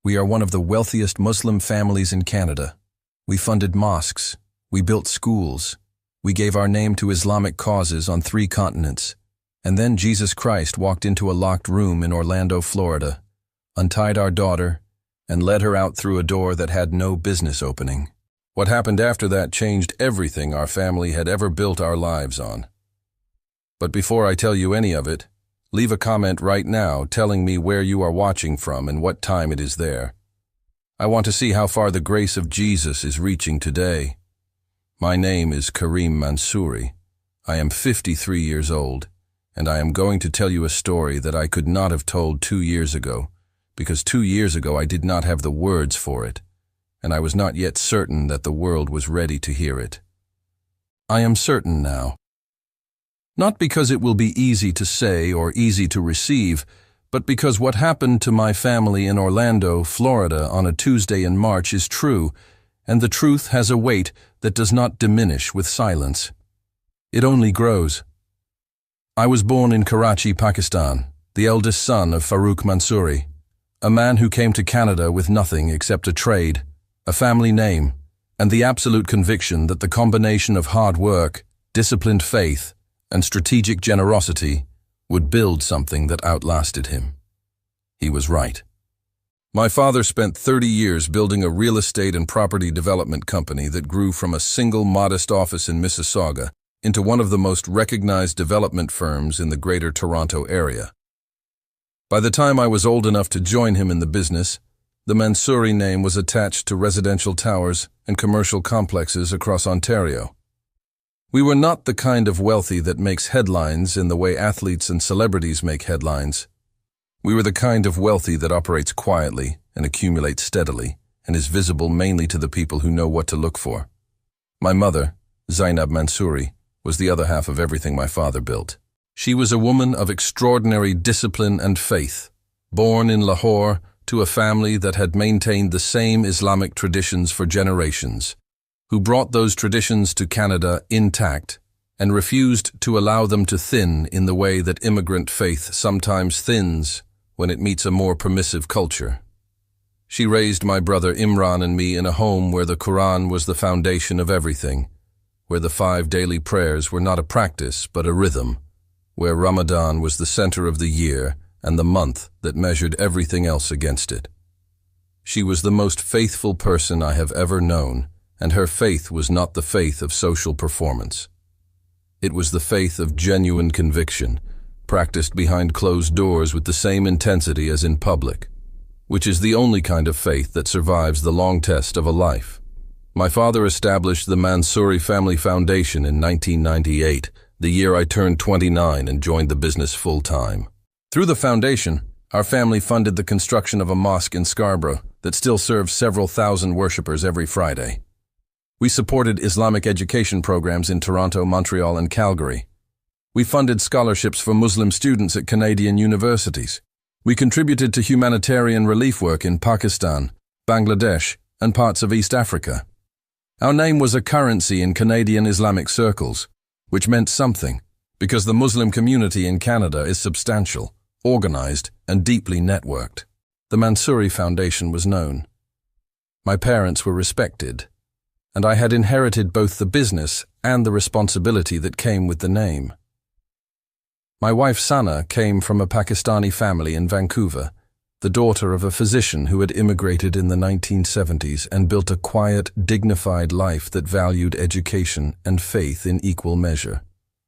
We are one of the wealthiest Muslim families in Canada. We funded mosques. We built schools. We gave our name to Islamic causes on 3 continents. And then Jesus Christ walked into a locked room in Orlando, Florida, untied our daughter, and led her out through a door that had no business opening. What happened after that changed everything our family had ever built our lives on. But before I tell you any of it, leave a comment right now telling me where you are watching from and what time it is there. I want to see how far the grace of Jesus is reaching today. My name is Karim Mansouri. I am 53 years old, and I am going to tell you a story that I could not have told 2 years ago, because 2 years ago I did not have the words for it, and I was not yet certain that the world was ready to hear it. I am certain now. Not because it will be easy to say or easy to receive, but because what happened to my family in Orlando, Florida on a Tuesday in March is true, and the truth has a weight that does not diminish with silence. It only grows. I was born in Karachi, Pakistan, the eldest son of Farooq Mansouri, a man who came to Canada with nothing except a trade, a family name, and the absolute conviction that the combination of hard work, disciplined faith, and strategic generosity would build something that outlasted him. He was right. My father spent 30 years building a real estate and property development company that grew from a single modest office in Mississauga into one of the most recognized development firms in the Greater Toronto area. By the time I was old enough to join him in the business, the Mansouri name was attached to residential towers and commercial complexes across Ontario. We were not the kind of wealthy that makes headlines in the way athletes and celebrities make headlines. We were the kind of wealthy that operates quietly and accumulates steadily and is visible mainly to the people who know what to look for. My mother, Zainab Mansouri, was the other half of everything my father built. She was a woman of extraordinary discipline and faith, born in Lahore to a family that had maintained the same Islamic traditions for generations, who brought those traditions to Canada intact and refused to allow them to thin in the way that immigrant faith sometimes thins when it meets a more permissive culture. She raised my brother Imran and me in a home where the Quran was the foundation of everything, where the 5 daily prayers were not a practice but a rhythm, where Ramadan was the center of the year and the month that measured everything else against it. She was the most faithful person I have ever known, and her faith was not the faith of social performance. It was the faith of genuine conviction, practiced behind closed doors with the same intensity as in public, which is the only kind of faith that survives the long test of a life. My father established the Mansouri Family Foundation in 1998, the year I turned 29 and joined the business full-time. Through the foundation, our family funded the construction of a mosque in Scarborough that still serves several thousand worshippers every Friday. We supported Islamic education programs in Toronto, Montreal, and Calgary. We funded scholarships for Muslim students at Canadian universities. We contributed to humanitarian relief work in Pakistan, Bangladesh, and parts of East Africa. Our name was a currency in Canadian Islamic circles, which meant something, because the Muslim community in Canada is substantial, organized, and deeply networked. The Mansouri Foundation was known. My parents were respected, and I had inherited both the business and the responsibility that came with the name. My wife Sana came from a Pakistani family in Vancouver, the daughter of a physician who had immigrated in the 1970s and built a quiet, dignified life that valued education and faith in equal measure.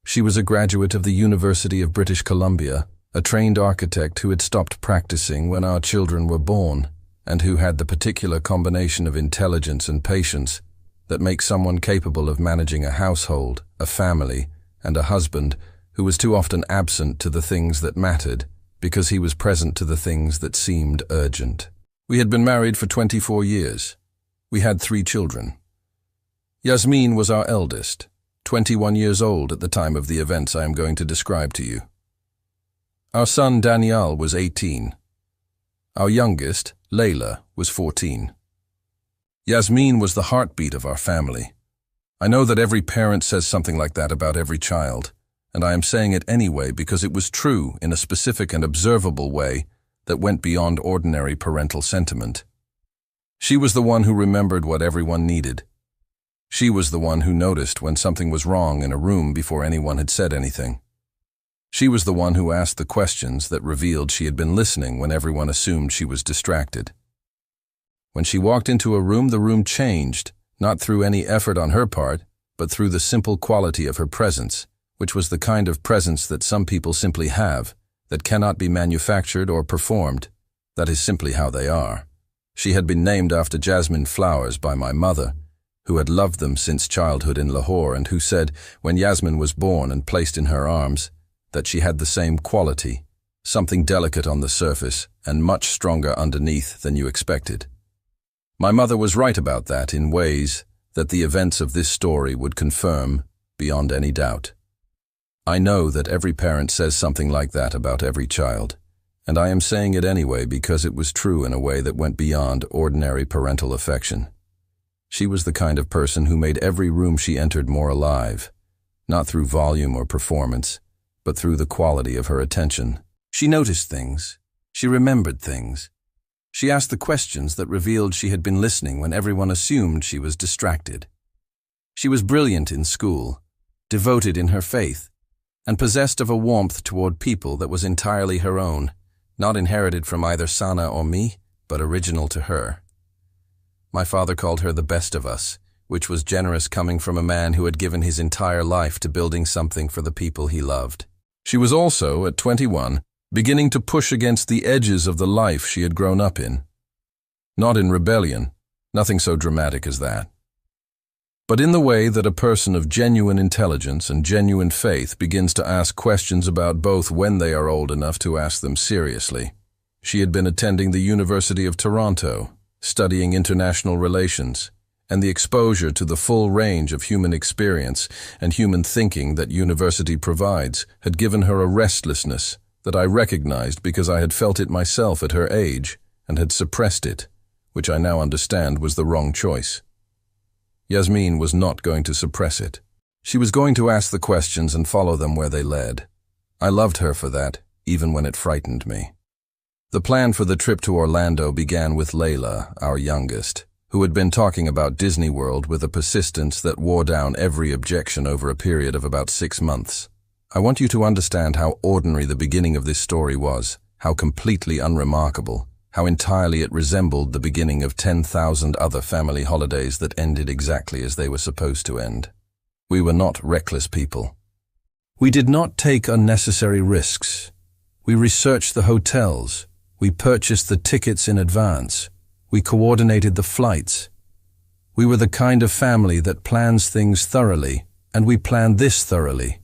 She was a graduate of the University of British Columbia, a trained architect who had stopped practicing when our children were born, and who had the particular combination of intelligence and patience that makes someone capable of managing a household, a family, and a husband who was too often absent to the things that mattered because he was present to the things that seemed urgent. We had been married for 24 years. We had 3 children. Yasmin was our eldest, 21 years old at the time of the events I am going to describe to you. Our son Daniel was 18. Our youngest, Layla, was 14. Yasmin was the heartbeat of our family. I know that every parent says something like that about every child, and I am saying it anyway because it was true in a specific and observable way that went beyond ordinary parental sentiment. She was the one who remembered what everyone needed. She was the one who noticed when something was wrong in a room before anyone had said anything. She was the one who asked the questions that revealed she had been listening when everyone assumed she was distracted. When she walked into a room, the room changed, not through any effort on her part, but through the simple quality of her presence, which was the kind of presence that some people simply have, that cannot be manufactured or performed. That is simply how they are. She had been named after jasmine flowers by my mother, who had loved them since childhood in Lahore, and who said, when Yasmin was born and placed in her arms, that she had the same quality, something delicate on the surface and much stronger underneath than you expected. My mother was right about that in ways that the events of this story would confirm beyond any doubt. I know that every parent says something like that about every child, and I am saying it anyway because it was true in a way that went beyond ordinary parental affection. She was the kind of person who made every room she entered more alive, not through volume or performance, but through the quality of her attention. She noticed things. She remembered things. She asked the questions that revealed she had been listening when everyone assumed she was distracted. She was brilliant in school, devoted in her faith, and possessed of a warmth toward people that was entirely her own, not inherited from either Sana or me, but original to her. My father called her the best of us, which was generous coming from a man who had given his entire life to building something for the people he loved. She was also, at 21, beginning to push against the edges of the life she had grown up in. Not in rebellion, nothing so dramatic as that, but in the way that a person of genuine intelligence and genuine faith begins to ask questions about both when they are old enough to ask them seriously. She had been attending the University of Toronto, studying international relations, and the exposure to the full range of human experience and human thinking that university provides had given her a restlessness that I recognized because I had felt it myself at her age and had suppressed it, which I now understand was the wrong choice. Yasmin was not going to suppress it. She was going to ask the questions and follow them where they led. I loved her for that, even when it frightened me. The plan for the trip to Orlando began with Layla, our youngest, who had been talking about Disney World with a persistence that wore down every objection over a period of about 6 months. I want you to understand how ordinary the beginning of this story was, how completely unremarkable, how entirely it resembled the beginning of 10,000 other family holidays that ended exactly as they were supposed to end. We were not reckless people. We did not take unnecessary risks. We researched the hotels. We purchased the tickets in advance. We coordinated the flights. We were the kind of family that plans things thoroughly, and we planned this thoroughly.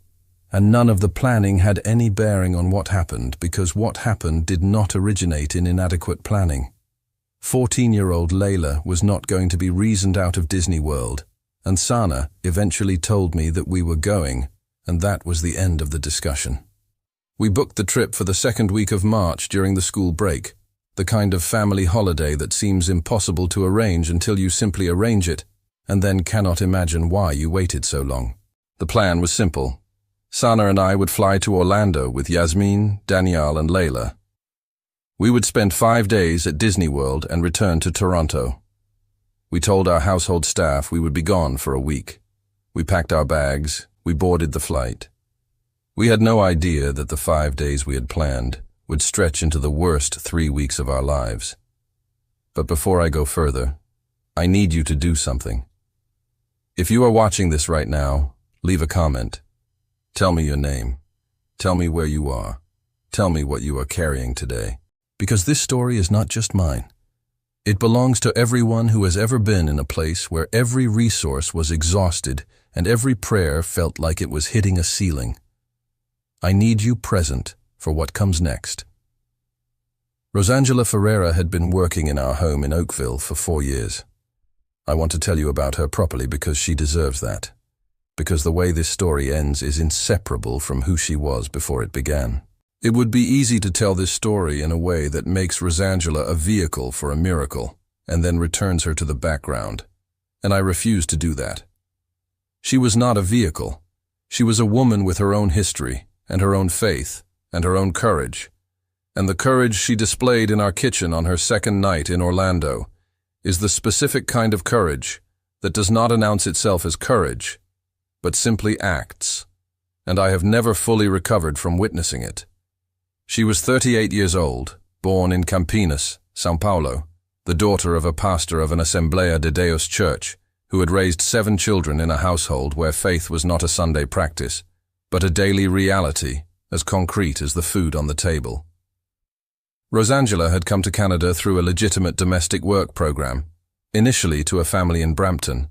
And none of the planning had any bearing on what happened because what happened did not originate in inadequate planning. 14-year-old Layla was not going to be reasoned out of Disney World, and Sana eventually told me that we were going, and that was the end of the discussion. We booked the trip for the second week of March during the school break, the kind of family holiday that seems impossible to arrange until you simply arrange it, and then cannot imagine why you waited so long. The plan was simple. Sana and I would fly to Orlando with Yasmin, Danielle, and Layla. We would spend 5 days at Disney World and return to Toronto. We told our household staff we would be gone for a week. We packed our bags. We boarded the flight. We had no idea that the 5 days we had planned would stretch into the worst 3 weeks of our lives. But before I go further, I need you to do something. If you are watching this right now, leave a comment. Tell me your name. Tell me where you are. Tell me what you are carrying today. Because this story is not just mine. It belongs to everyone who has ever been in a place where every resource was exhausted and every prayer felt like it was hitting a ceiling. I need you present for what comes next. Rosangela Ferreira had been working in our home in Oakville for 4 years. I want to tell you about her properly because she deserves that. Because the way this story ends is inseparable from who she was before it began. It would be easy to tell this story in a way that makes Rosangela a vehicle for a miracle and then returns her to the background, and I refuse to do that. She was not a vehicle. She was a woman with her own history and her own faith and her own courage, and the courage she displayed in our kitchen on her second night in Orlando is the specific kind of courage that does not announce itself as courage, but simply acts, and I have never fully recovered from witnessing it. She was 38 years old, born in Campinas, São Paulo, the daughter of a pastor of an Assembleia de Deus church, who had raised 7 children in a household where faith was not a Sunday practice, but a daily reality, as concrete as the food on the table. Rosangela had come to Canada through a legitimate domestic work program, initially to a family in Brampton,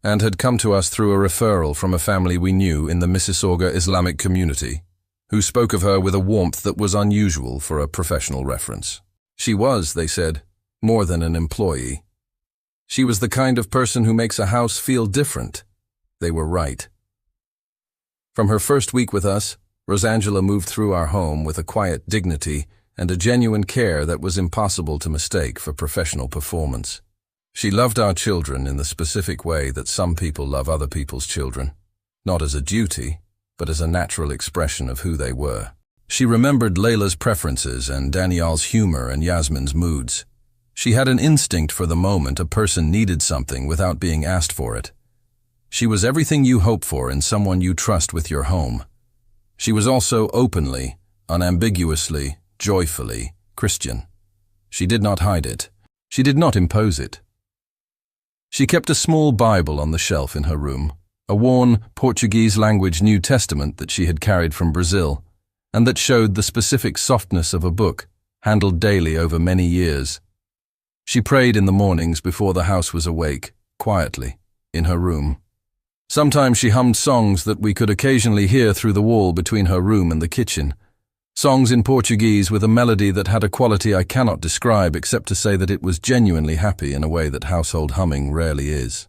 and had come to us through a referral from a family we knew in the Mississauga Islamic community, who spoke of her with a warmth that was unusual for a professional reference. She was, they said, more than an employee. She was the kind of person who makes a house feel different. They were right. From her first week with us, Rosangela moved through our home with a quiet dignity and a genuine care that was impossible to mistake for professional performance. She loved our children in the specific way that some people love other people's children, not as a duty, but as a natural expression of who they were. She remembered Layla's preferences and Danielle's humor and Yasmin's moods. She had an instinct for the moment a person needed something without being asked for it. She was everything you hope for in someone you trust with your home. She was also openly, unambiguously, joyfully Christian. She did not hide it. She did not impose it. She kept a small Bible on the shelf in her room, a worn Portuguese-language New Testament that she had carried from Brazil, and that showed the specific softness of a book, handled daily over many years. She prayed in the mornings before the house was awake, quietly, in her room. Sometimes she hummed songs that we could occasionally hear through the wall between her room and the kitchen, songs in Portuguese with a melody that had a quality I cannot describe except to say that it was genuinely happy in a way that household humming rarely is.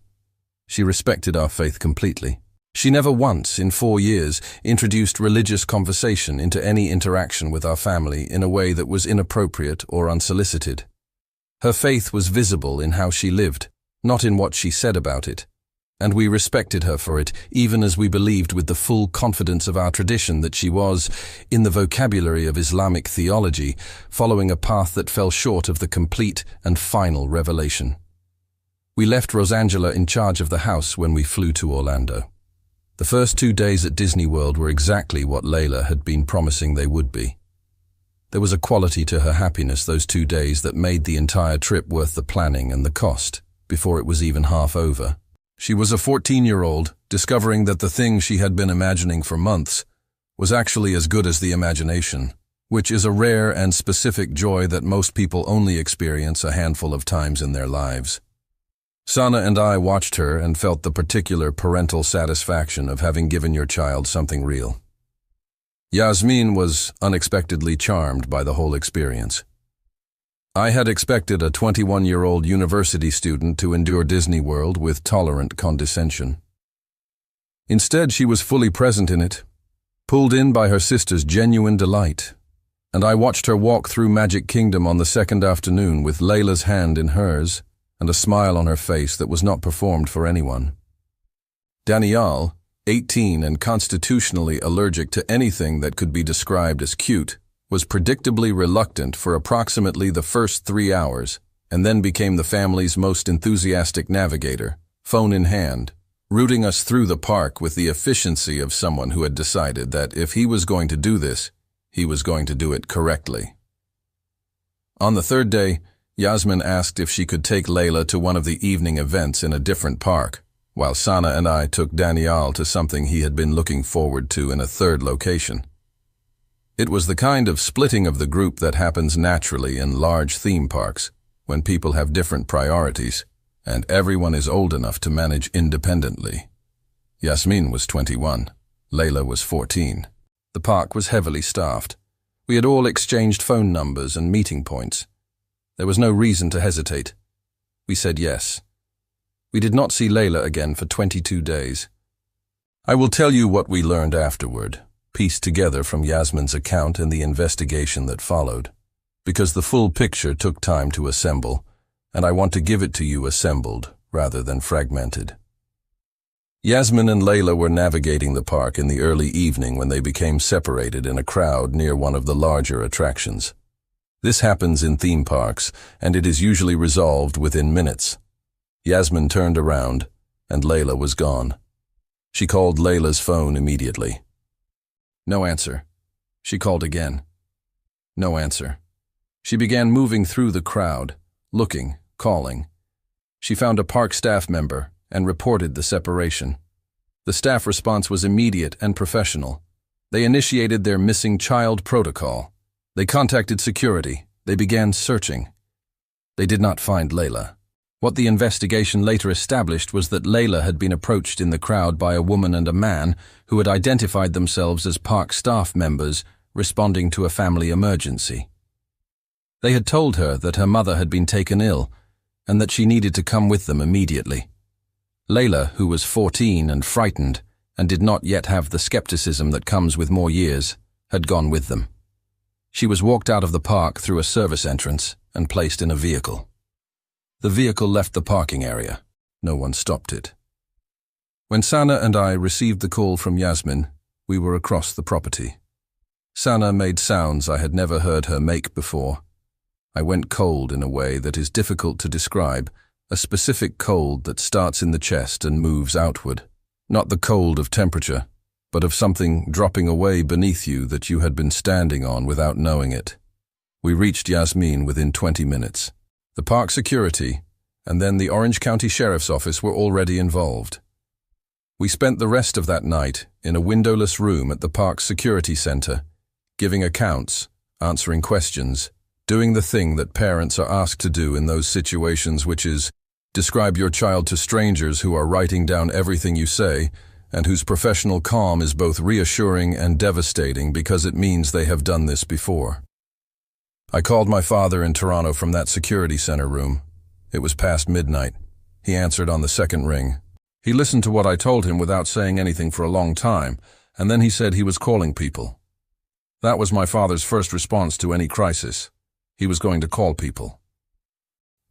She respected our faith completely. She never once, in 4 years, introduced religious conversation into any interaction with our family in a way that was inappropriate or unsolicited. Her faith was visible in how she lived, not in what she said about it, and we respected her for it, even as we believed with the full confidence of our tradition that she was, in the vocabulary of Islamic theology, following a path that fell short of the complete and final revelation. We left Rosangela in charge of the house when we flew to Orlando. The first 2 days at Disney World were exactly what Layla had been promising they would be. There was a quality to her happiness those 2 days that made the entire trip worth the planning and the cost, before it was even half over. She was a 14-year-old, discovering that the thing she had been imagining for months was actually as good as the imagination, which is a rare and specific joy that most people only experience a handful of times in their lives. Sana and I watched her and felt the particular parental satisfaction of having given your child something real. Yasmin was unexpectedly charmed by the whole experience. I had expected a 21-year-old university student to endure Disney World with tolerant condescension. Instead, she was fully present in it, pulled in by her sister's genuine delight, and I watched her walk through Magic Kingdom on the second afternoon with Layla's hand in hers and a smile on her face that was not performed for anyone. Danielle, 18 and constitutionally allergic to anything that could be described as cute, was predictably reluctant for approximately the first 3 hours, and then became the family's most enthusiastic navigator, phone in hand, rooting us through the park with the efficiency of someone who had decided that if he was going to do this, he was going to do it correctly. On the third day, Yasmin asked if she could take Layla to one of the evening events in a different park, while Sana and I took Daniel to something he had been looking forward to in a third location. It was the kind of splitting of the group that happens naturally in large theme parks, when people have different priorities, and everyone is old enough to manage independently. Yasmin was 21. Layla was 14. The park was heavily staffed. We had all exchanged phone numbers and meeting points. There was no reason to hesitate. We said yes. We did not see Layla again for 22 days. I will tell you what we learned afterward, pieced together from Yasmin's account and the investigation that followed, because the full picture took time to assemble, and I want to give it to you assembled rather than fragmented. Yasmin and Layla were navigating the park in the early evening when they became separated in a crowd near one of the larger attractions. This happens in theme parks, and it is usually resolved within minutes. Yasmin turned around, and Layla was gone. She called Layla's phone immediately. No answer. She called again. No answer. She began moving through the crowd, looking, calling. She found a park staff member and reported the separation. The staff response was immediate and professional. They initiated their missing child protocol. They contacted security. They began searching. They did not find Layla. What the investigation later established was that Layla had been approached in the crowd by a woman and a man who had identified themselves as park staff members responding to a family emergency. They had told her that her mother had been taken ill and that she needed to come with them immediately. Layla, who was 14 and frightened and did not yet have the skepticism that comes with more years, had gone with them. She was walked out of the park through a service entrance and placed in a vehicle. The vehicle left the parking area. No one stopped it. When Sana and I received the call from Yasmin, we were across the property. Sana made sounds I had never heard her make before. I went cold in a way that is difficult to describe, a specific cold that starts in the chest and moves outward. Not the cold of temperature, but of something dropping away beneath you that you had been standing on without knowing it. We reached Yasmin within 20 minutes. The park security and then the Orange County Sheriff's Office were already involved. We spent the rest of that night in a windowless room at the park's security center, giving accounts, answering questions, doing the thing that parents are asked to do in those situations, which is describe your child to strangers who are writing down everything you say and whose professional calm is both reassuring and devastating because it means they have done this before. I called my father in Toronto from that security center room. It was past midnight. He answered on the second ring. He listened to what I told him without saying anything for a long time, and then he said he was calling people. That was my father's first response to any crisis. He was going to call people.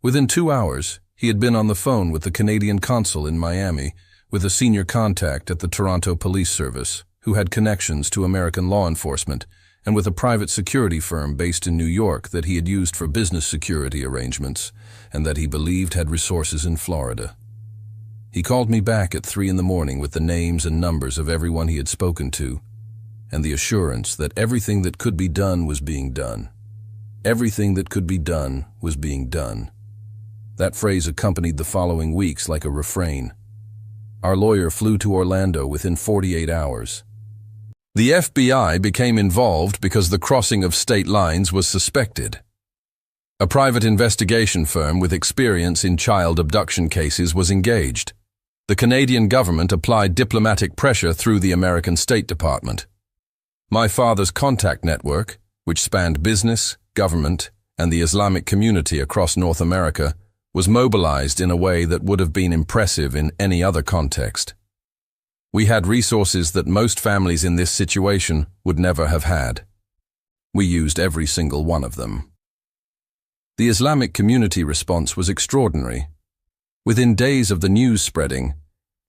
Within 2 hours, he had been on the phone with the Canadian consul in Miami, with a senior contact at the Toronto Police Service, who had connections to American law enforcement, and with a private security firm based in New York that he had used for business security arrangements, and that he believed had resources in Florida. He called me back at 3 a.m. with the names and numbers of everyone he had spoken to, and the assurance that everything that could be done was being done. Everything that could be done was being done. That phrase accompanied the following weeks like a refrain. Our lawyer flew to Orlando within 48 hours. The FBI became involved because the crossing of state lines was suspected. A private investigation firm with experience in child abduction cases was engaged. The Canadian government applied diplomatic pressure through the American State Department. My father's contact network, which spanned business, government, and the Islamic community across North America, was mobilized in a way that would have been impressive in any other context. We had resources that most families in this situation would never have had. We used every single one of them. The Islamic community response was extraordinary. Within days of the news spreading,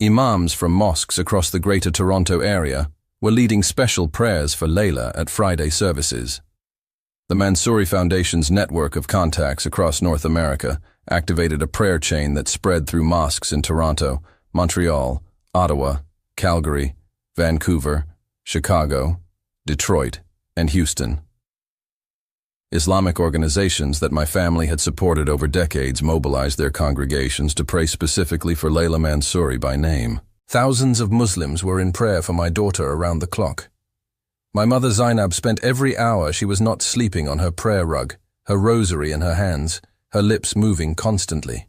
imams from mosques across the Greater Toronto area were leading special prayers for Layla at Friday services. The Mansouri Foundation's network of contacts across North America activated a prayer chain that spread through mosques in Toronto, Montreal, Ottawa, Calgary, Vancouver, Chicago, Detroit, and Houston. Islamic organizations that my family had supported over decades mobilized their congregations to pray specifically for Layla Mansouri by name. Thousands of Muslims were in prayer for my daughter around the clock. My mother Zainab spent every hour she was not sleeping on her prayer rug, her rosary in her hands, her lips moving constantly.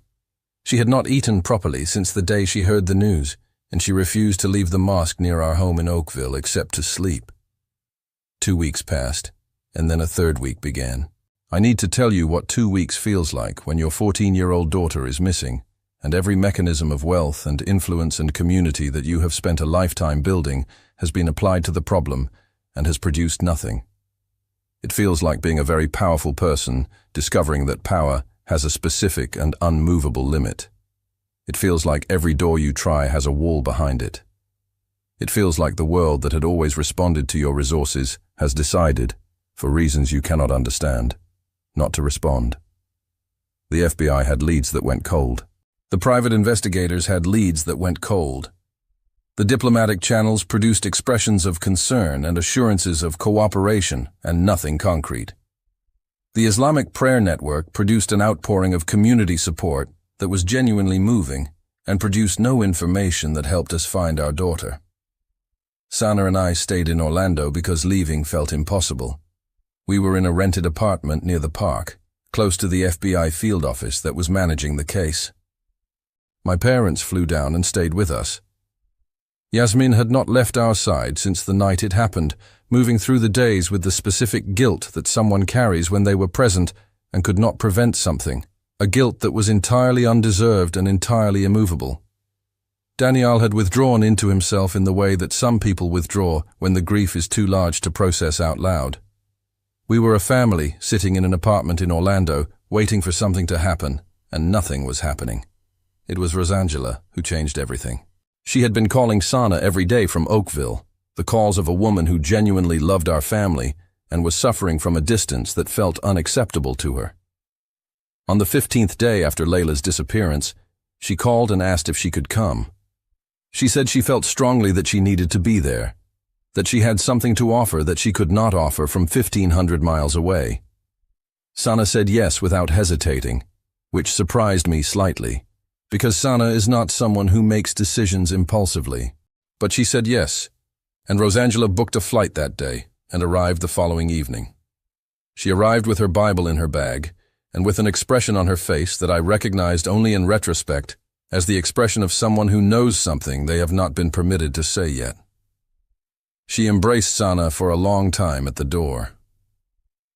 She had not eaten properly since the day she heard the news, and she refused to leave the mosque near our home in Oakville except to sleep. 2 weeks passed, and then a third week began. I need to tell you what 2 weeks feels like when your 14-year-old daughter is missing, and every mechanism of wealth and influence and community that you have spent a lifetime building has been applied to the problem and has produced nothing. It feels like being a very powerful person, discovering that power has a specific and unmovable limit. It feels like every door you try has a wall behind it. It feels like the world that had always responded to your resources has decided, for reasons you cannot understand, not to respond. The FBI had leads that went cold. The private investigators had leads that went cold. The diplomatic channels produced expressions of concern and assurances of cooperation and nothing concrete. The Islamic Prayer Network produced an outpouring of community support that was genuinely moving and produced no information that helped us find our daughter. Sana and I stayed in Orlando because leaving felt impossible. We were in a rented apartment near the park, close to the FBI field office that was managing the case. My parents flew down and stayed with us. Yasmin had not left our side since the night it happened, moving through the days with the specific guilt that someone carries when they were present and could not prevent something, a guilt that was entirely undeserved and entirely immovable. Daniel had withdrawn into himself in the way that some people withdraw when the grief is too large to process out loud. We were a family sitting in an apartment in Orlando, waiting for something to happen, and nothing was happening. It was Rosangela who changed everything. She had been calling Sana every day from Oakville, the calls of a woman who genuinely loved our family and was suffering from a distance that felt unacceptable to her. On the 15th day after Layla's disappearance, she called and asked if she could come. She said she felt strongly that she needed to be there, that she had something to offer that she could not offer from 1,500 miles away. Sana said yes without hesitating, which surprised me slightly, because Sana is not someone who makes decisions impulsively. But she said yes, and Rosangela booked a flight that day and arrived the following evening. She arrived with her Bible in her bag and with an expression on her face that I recognized only in retrospect as the expression of someone who knows something they have not been permitted to say yet. She embraced Sana for a long time at the door.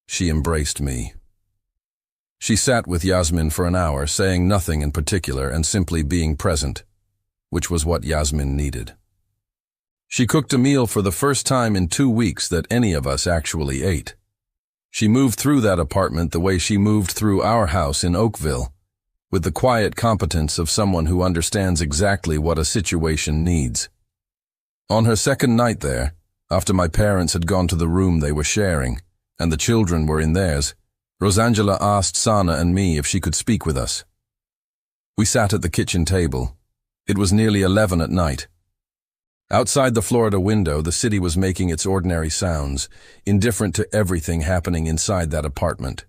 She embraced me. She sat with Yasmin for an hour, saying nothing in particular and simply being present, which was what Yasmin needed. She cooked a meal for the first time in 2 weeks that any of us actually ate. She moved through that apartment the way she moved through our house in Oakville, with the quiet competence of someone who understands exactly what a situation needs. On her second night there, after my parents had gone to the room they were sharing, and the children were in theirs, Rosangela asked Sana and me if she could speak with us. We sat at the kitchen table. It was nearly 11 at night. Outside the Florida window, the city was making its ordinary sounds, indifferent to everything happening inside that apartment.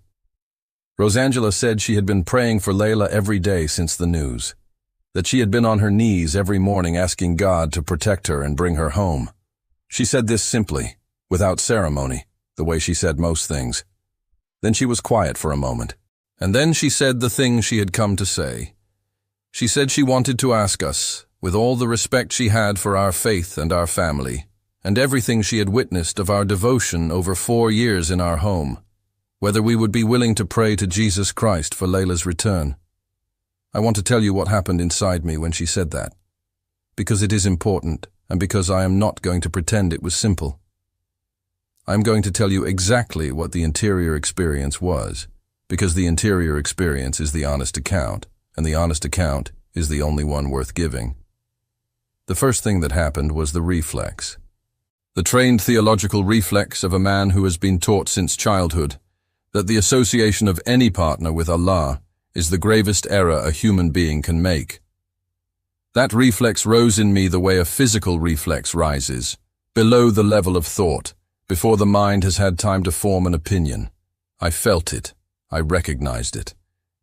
Rosangela said she had been praying for Layla every day since the news, that she had been on her knees every morning asking God to protect her and bring her home. She said this simply, without ceremony, the way she said most things. Then she was quiet for a moment, and then she said the thing she had come to say. She said she wanted to ask us, with all the respect she had for our faith and our family, and everything she had witnessed of our devotion over 4 years in our home, whether we would be willing to pray to Jesus Christ for Layla's return. I want to tell you what happened inside me when she said that, because it is important, and because I am not going to pretend it was simple. I am going to tell you exactly what the interior experience was, because the interior experience is the honest account, and the honest account is the only one worth giving. The first thing that happened was the reflex. The trained theological reflex of a man who has been taught since childhood that the association of any partner with Allah is the gravest error a human being can make. That reflex rose in me the way a physical reflex rises, below the level of thought, before the mind has had time to form an opinion. I felt it. I recognized it.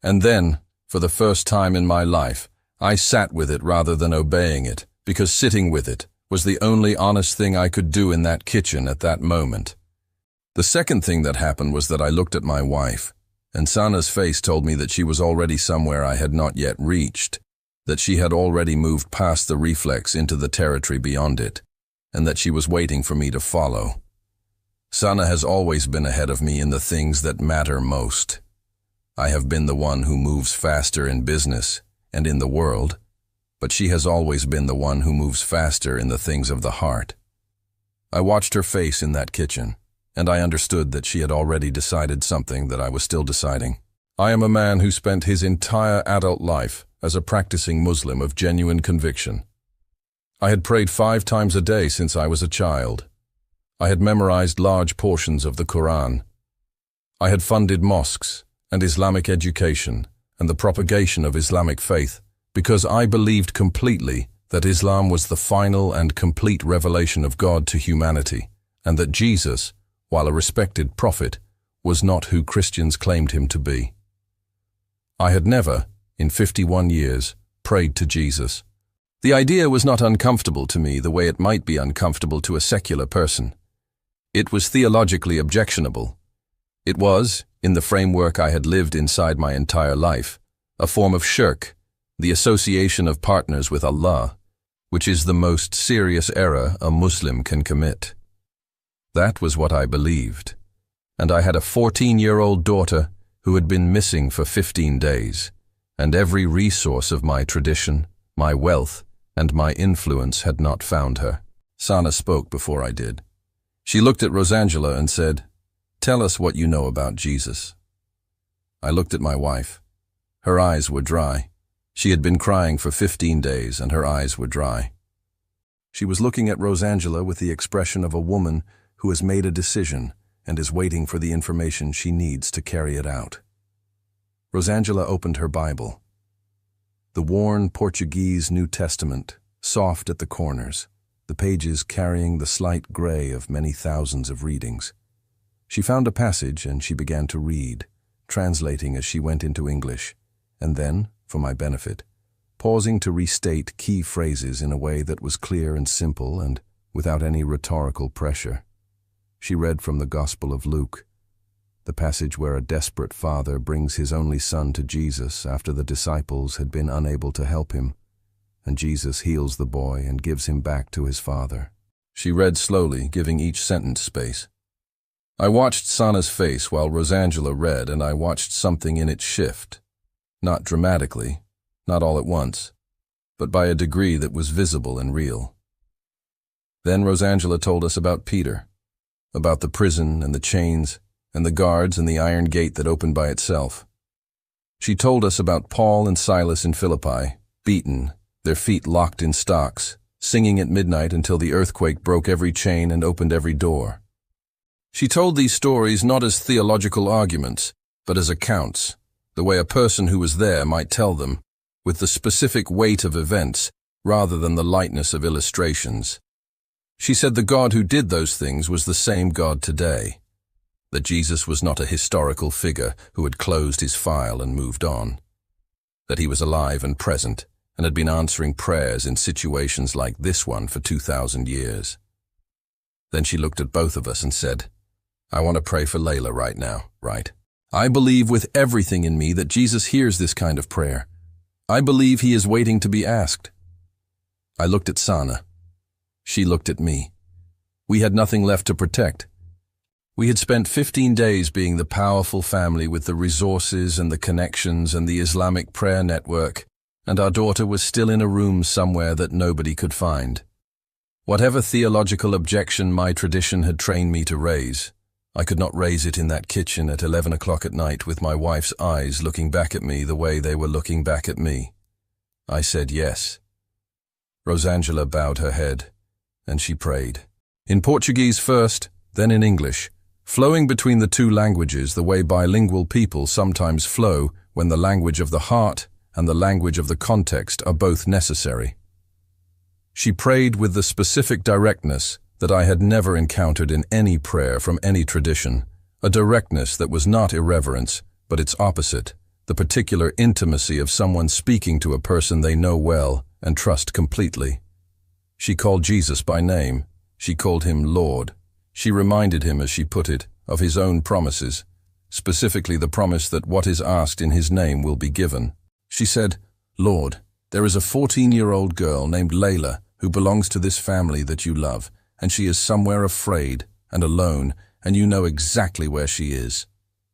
And then, for the first time in my life, I sat with it rather than obeying it, because sitting with it was the only honest thing I could do in that kitchen at that moment. The second thing that happened was that I looked at my wife, and Sana's face told me that she was already somewhere I had not yet reached, that she had already moved past the reflex into the territory beyond it, and that she was waiting for me to follow. Sana has always been ahead of me in the things that matter most. I have been the one who moves faster in business and in the world, but she has always been the one who moves faster in the things of the heart. I watched her face in that kitchen, and I understood that she had already decided something that I was still deciding. I am a man who spent his entire adult life as a practicing Muslim of genuine conviction. I had prayed 5 times a day since I was a child. I had memorized large portions of the Quran. I had funded mosques and Islamic education and the propagation of Islamic faith because I believed completely that Islam was the final and complete revelation of God to humanity, and that Jesus, while a respected prophet, was not who Christians claimed him to be. I had never, in 51 years, prayed to Jesus. The idea was not uncomfortable to me the way it might be uncomfortable to a secular person. It was theologically objectionable. It was, in the framework I had lived inside my entire life, a form of shirk, the association of partners with Allah, which is the most serious error a Muslim can commit. That was what I believed, and I had a 14-year-old daughter who had been missing for 15 days, and every resource of my tradition, my wealth, and my influence had not found her. Sana spoke before I did. She looked at Rosangela and said, "Tell us what you know about Jesus." I looked at my wife. Her eyes were dry. She had been crying for 15 days and her eyes were dry. She was looking at Rosangela with the expression of a woman who has made a decision and is waiting for the information she needs to carry it out. Rosangela opened her Bible. The worn Portuguese New Testament, soft at the corners, the pages carrying the slight gray of many thousands of readings. She found a passage and she began to read, translating as she went into English, and then, for my benefit, pausing to restate key phrases in a way that was clear and simple and without any rhetorical pressure. She read from the Gospel of Luke, the passage where a desperate father brings his only son to Jesus after the disciples had been unable to help him, and Jesus heals the boy and gives him back to his father. She read slowly, giving each sentence space. I watched Sana's face while Rosangela read, and I watched something in it shift. Not dramatically, not all at once, but by a degree that was visible and real. Then Rosangela told us about Peter, about the prison and the chains, and the guards and the iron gate that opened by itself. She told us about Paul and Silas in Philippi, beaten, their feet locked in stocks, singing at midnight until the earthquake broke every chain and opened every door. She told these stories not as theological arguments, but as accounts, the way a person who was there might tell them, with the specific weight of events rather than the lightness of illustrations. She said the God who did those things was the same God today, that Jesus was not a historical figure who had closed his file and moved on, that he was alive and present and had been answering prayers in situations like this one for 2,000 years. Then she looked at both of us and said, "I want to pray for Layla right now, right? I believe with everything in me that Jesus hears this kind of prayer. I believe he is waiting to be asked." I looked at Sana. She looked at me. We had nothing left to protect. We had spent 15 days being the powerful family with the resources and the connections and the Islamic prayer network, and our daughter was still in a room somewhere that nobody could find. Whatever theological objection my tradition had trained me to raise, I could not raise it in that kitchen at 11 o'clock at night with my wife's eyes looking back at me the way they were looking back at me. I said yes. Rosangela bowed her head, and she prayed. In Portuguese first, then in English, flowing between the two languages the way bilingual people sometimes flow when the language of the heart and the language of the context are both necessary. She prayed with the specific directness that I had never encountered in any prayer from any tradition, a directness that was not irreverence, but its opposite, the particular intimacy of someone speaking to a person they know well and trust completely. She called Jesus by name. She called him Lord. She reminded him, as she put it, of his own promises, specifically the promise that what is asked in his name will be given. She said, "Lord, there is a 14-year-old girl named Layla who belongs to this family that you love, and she is somewhere afraid and alone, and you know exactly where she is.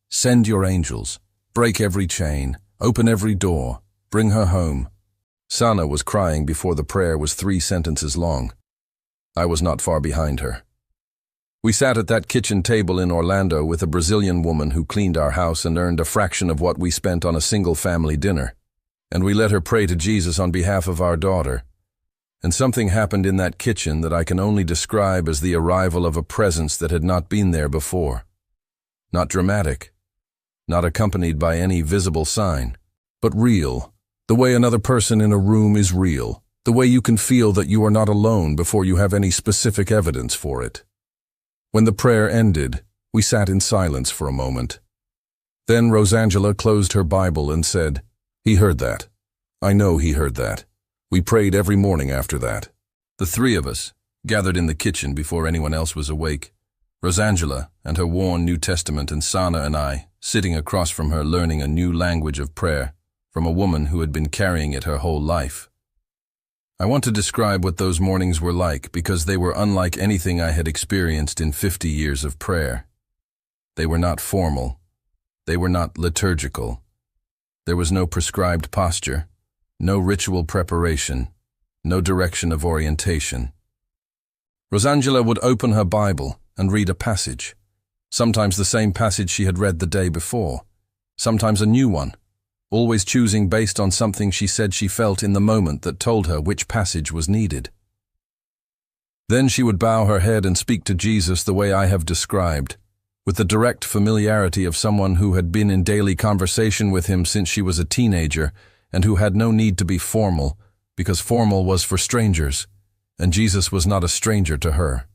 Send your angels, break every chain, open every door, bring her home." Sana was crying before the prayer was 3 sentences long. I was not far behind her. We sat at that kitchen table in Orlando with a Brazilian woman who cleaned our house and earned a fraction of what we spent on a single family dinner. And we let her pray to Jesus on behalf of our daughter. And something happened in that kitchen that I can only describe as the arrival of a presence that had not been there before. Not dramatic, not accompanied by any visible sign, but real, the way another person in a room is real, the way you can feel that you are not alone before you have any specific evidence for it. When the prayer ended, we sat in silence for a moment. Then Rosangela closed her Bible and said, "He heard that. I know he heard that. We prayed every morning after that." The three of us, gathered in the kitchen before anyone else was awake, Rosangela and her worn New Testament, and Sana and I, sitting across from her learning a new language of prayer from a woman who had been carrying it her whole life. I want to describe what those mornings were like because they were unlike anything I had experienced in 50 years of prayer. They were not formal. They were not liturgical. There was no prescribed posture, no ritual preparation, no direction of orientation. Rosangela would open her Bible and read a passage, sometimes the same passage she had read the day before, sometimes a new one, always choosing based on something she said she felt in the moment that told her which passage was needed. Then she would bow her head and speak to Jesus the way I have described, with the direct familiarity of someone who had been in daily conversation with him since she was a teenager and who had no need to be formal, because formal was for strangers, and Jesus was not a stranger to her.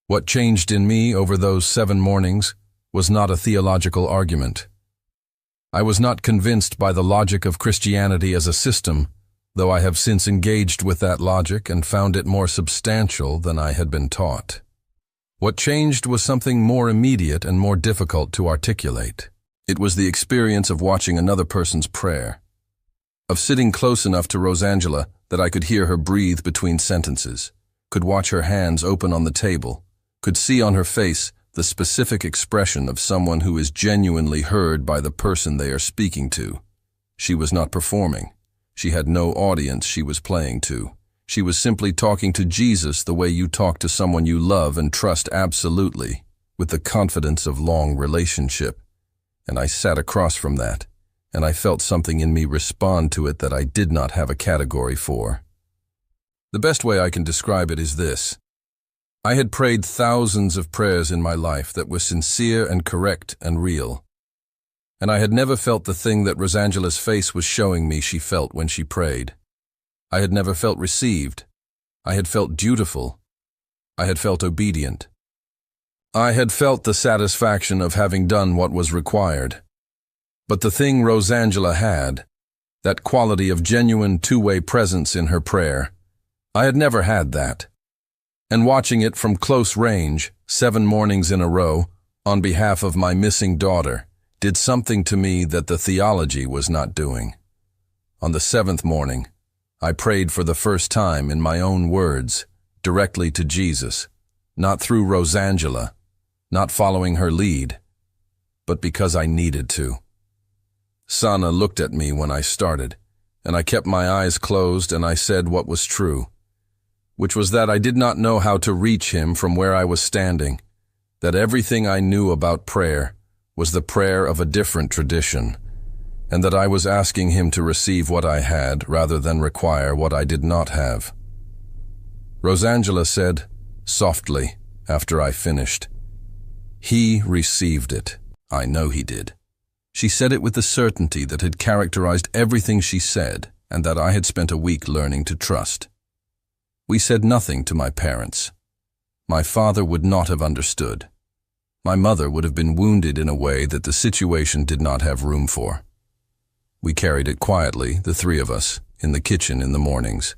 What changed in me over those 7 mornings was not a theological argument. I was not convinced by the logic of Christianity as a system, though I have since engaged with that logic and found it more substantial than I had been taught. What changed was something more immediate and more difficult to articulate. It was the experience of watching another person's prayer, of sitting close enough to Rosangela that I could hear her breathe between sentences, could watch her hands open on the table, could see on her face the specific expression of someone who is genuinely heard by the person they are speaking to. She was not performing. She had no audience she was playing to. She was simply talking to Jesus the way you talk to someone you love and trust absolutely, with the confidence of long relationship. And I sat across from that, and I felt something in me respond to it that I did not have a category for. The best way I can describe it is this. I had prayed thousands of prayers in my life that were sincere and correct and real. And I had never felt the thing that Rosangela's face was showing me she felt when she prayed. I had never felt received. I had felt dutiful. I had felt obedient. I had felt the satisfaction of having done what was required. But the thing Rosangela had, that quality of genuine two-way presence in her prayer, I had never had that. And watching it from close range, 7 mornings in a row, on behalf of my missing daughter, did something to me that the theology was not doing. On the 7th morning, I prayed for the first time in my own words, directly to Jesus, not through Rosangela, not following her lead, but because I needed to. Sana looked at me when I started, and I kept my eyes closed and I said what was true, which was that I did not know how to reach him from where I was standing, that everything I knew about prayer was the prayer of a different tradition, and that I was asking him to receive what I had rather than require what I did not have. Rosangela said, softly, after I finished, "He received it. I know he did." She said it with the certainty that had characterized everything she said and that I had spent a week learning to trust. We said nothing to my parents. My father would not have understood. My mother would have been wounded in a way that the situation did not have room for. We carried it quietly, the 3 of us, in the kitchen in the mornings.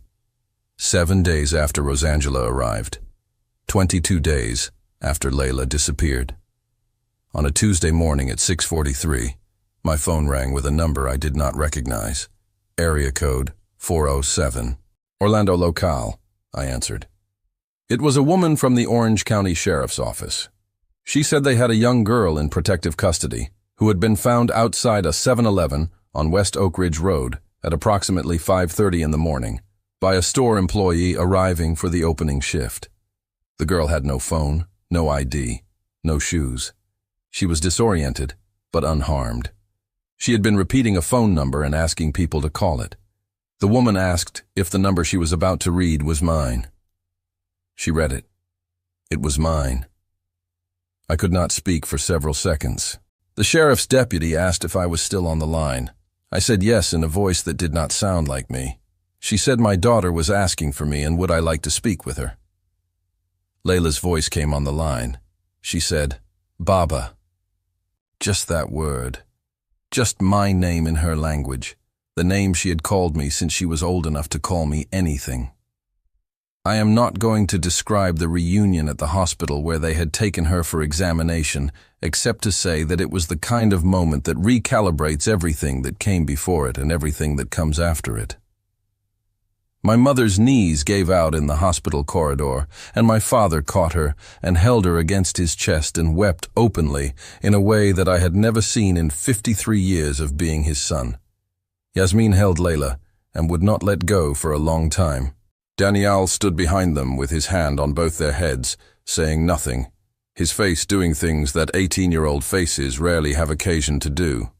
7 days after Rosangela arrived. 22 days after Layla disappeared. On a Tuesday morning at 6:43, my phone rang with a number I did not recognize. Area code 407. Orlando Locale, I answered. It was a woman from the Orange County Sheriff's Office. She said they had a young girl in protective custody who had been found outside a 7-Eleven on West Oak Ridge Road at approximately 5:30 in the morning by a store employee arriving for the opening shift. The girl had no phone, no ID, no shoes. She was disoriented, but unharmed. She had been repeating a phone number and asking people to call it. The woman asked if the number she was about to read was mine. She read it. It was mine. I could not speak for several seconds. The sheriff's deputy asked if I was still on the line. I said yes in a voice that did not sound like me. She said my daughter was asking for me and would I like to speak with her. Layla's voice came on the line. She said, "Baba." Just that word. Just my name in her language. The name she had called me since she was old enough to call me anything. I am not going to describe the reunion at the hospital where they had taken her for examination, except to say that it was the kind of moment that recalibrates everything that came before it and everything that comes after it. My mother's knees gave out in the hospital corridor, and my father caught her and held her against his chest and wept openly in a way that I had never seen in 53 years of being his son. Yasmin held Layla and would not let go for a long time. Daniel stood behind them with his hand on both their heads, saying nothing, his face doing things that 18-year-old faces rarely have occasion to do.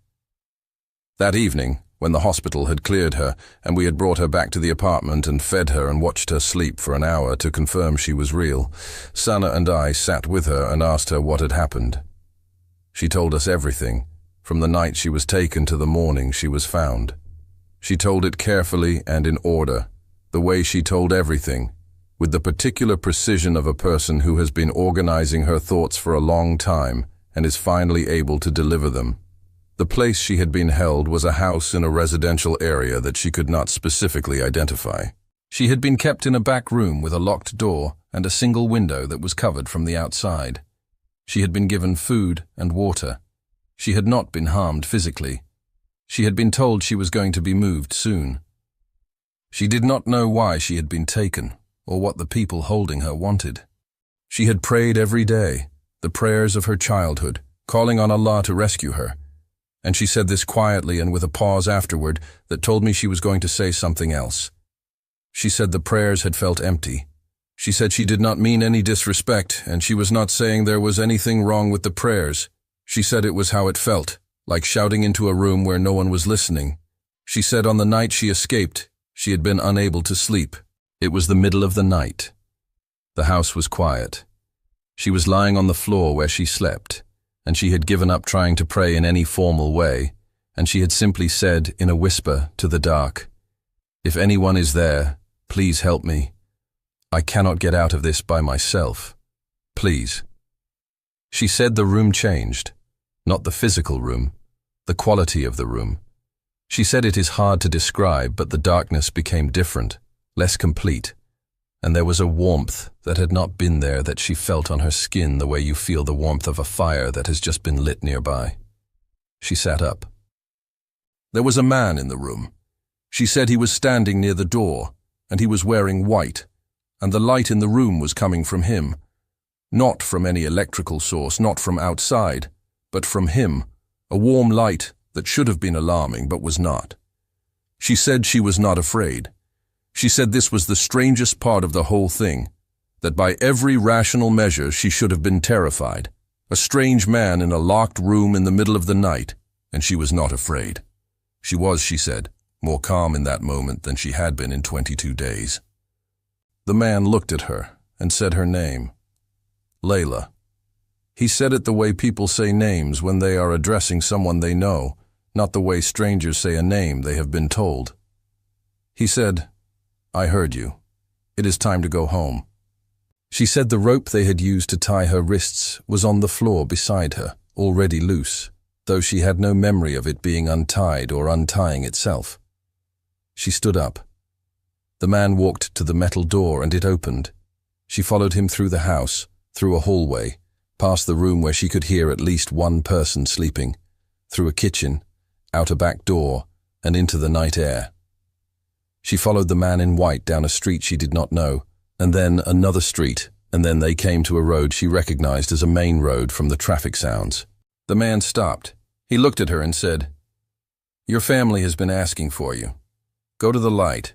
That evening, when the hospital had cleared her and we had brought her back to the apartment and fed her and watched her sleep for an hour to confirm she was real, Sana and I sat with her and asked her what had happened. She told us everything, from the night she was taken to the morning she was found. She told it carefully and in order, the way she told everything, with the particular precision of a person who has been organizing her thoughts for a long time and is finally able to deliver them. The place she had been held was a house in a residential area that she could not specifically identify. She had been kept in a back room with a locked door and a single window that was covered from the outside. She had been given food and water. She had not been harmed physically. She had been told she was going to be moved soon. She did not know why she had been taken, or what the people holding her wanted. She had prayed every day, the prayers of her childhood, calling on Allah to rescue her. And she said this quietly and with a pause afterward that told me she was going to say something else. She said the prayers had felt empty. She said she did not mean any disrespect, and she was not saying there was anything wrong with the prayers. She said it was how it felt, like shouting into a room where no one was listening. She said on the night she escaped, she had been unable to sleep. It was the middle of the night. The house was quiet. She was lying on the floor where she slept, and she had given up trying to pray in any formal way, and she had simply said in a whisper to the dark, "If anyone is there, please help me. I cannot get out of this by myself. Please." She said the room changed, not the physical room, the quality of the room. She said it is hard to describe, but the darkness became different, less complete, and there was a warmth that had not been there that she felt on her skin the way you feel the warmth of a fire that has just been lit nearby. She sat up. There was a man in the room. She said he was standing near the door, and he was wearing white, and the light in the room was coming from him. Not from any electrical source, not from outside, but from him, a warm light that should have been alarming but was not. She said she was not afraid. She said this was the strangest part of the whole thing, that by every rational measure she should have been terrified. A strange man in a locked room in the middle of the night, and she was not afraid. She was, she said, more calm in that moment than she had been in 22 days. The man looked at her and said her name, Layla. He said it the way people say names when they are addressing someone they know, not the way strangers say a name they have been told. He said, "I heard you. It is time to go home." She said the rope they had used to tie her wrists was on the floor beside her, already loose, though she had no memory of it being untied or untying itself. She stood up. The man walked to the metal door and it opened. She followed him through the house, through a hallway, past the room where she could hear at least one person sleeping, through a kitchen, out a back door, and into the night air. She followed the man in white down a street she did not know, and then another street, and then they came to a road she recognized as a main road from the traffic sounds. The man stopped. He looked at her and said, "Your family has been asking for you. Go to the light."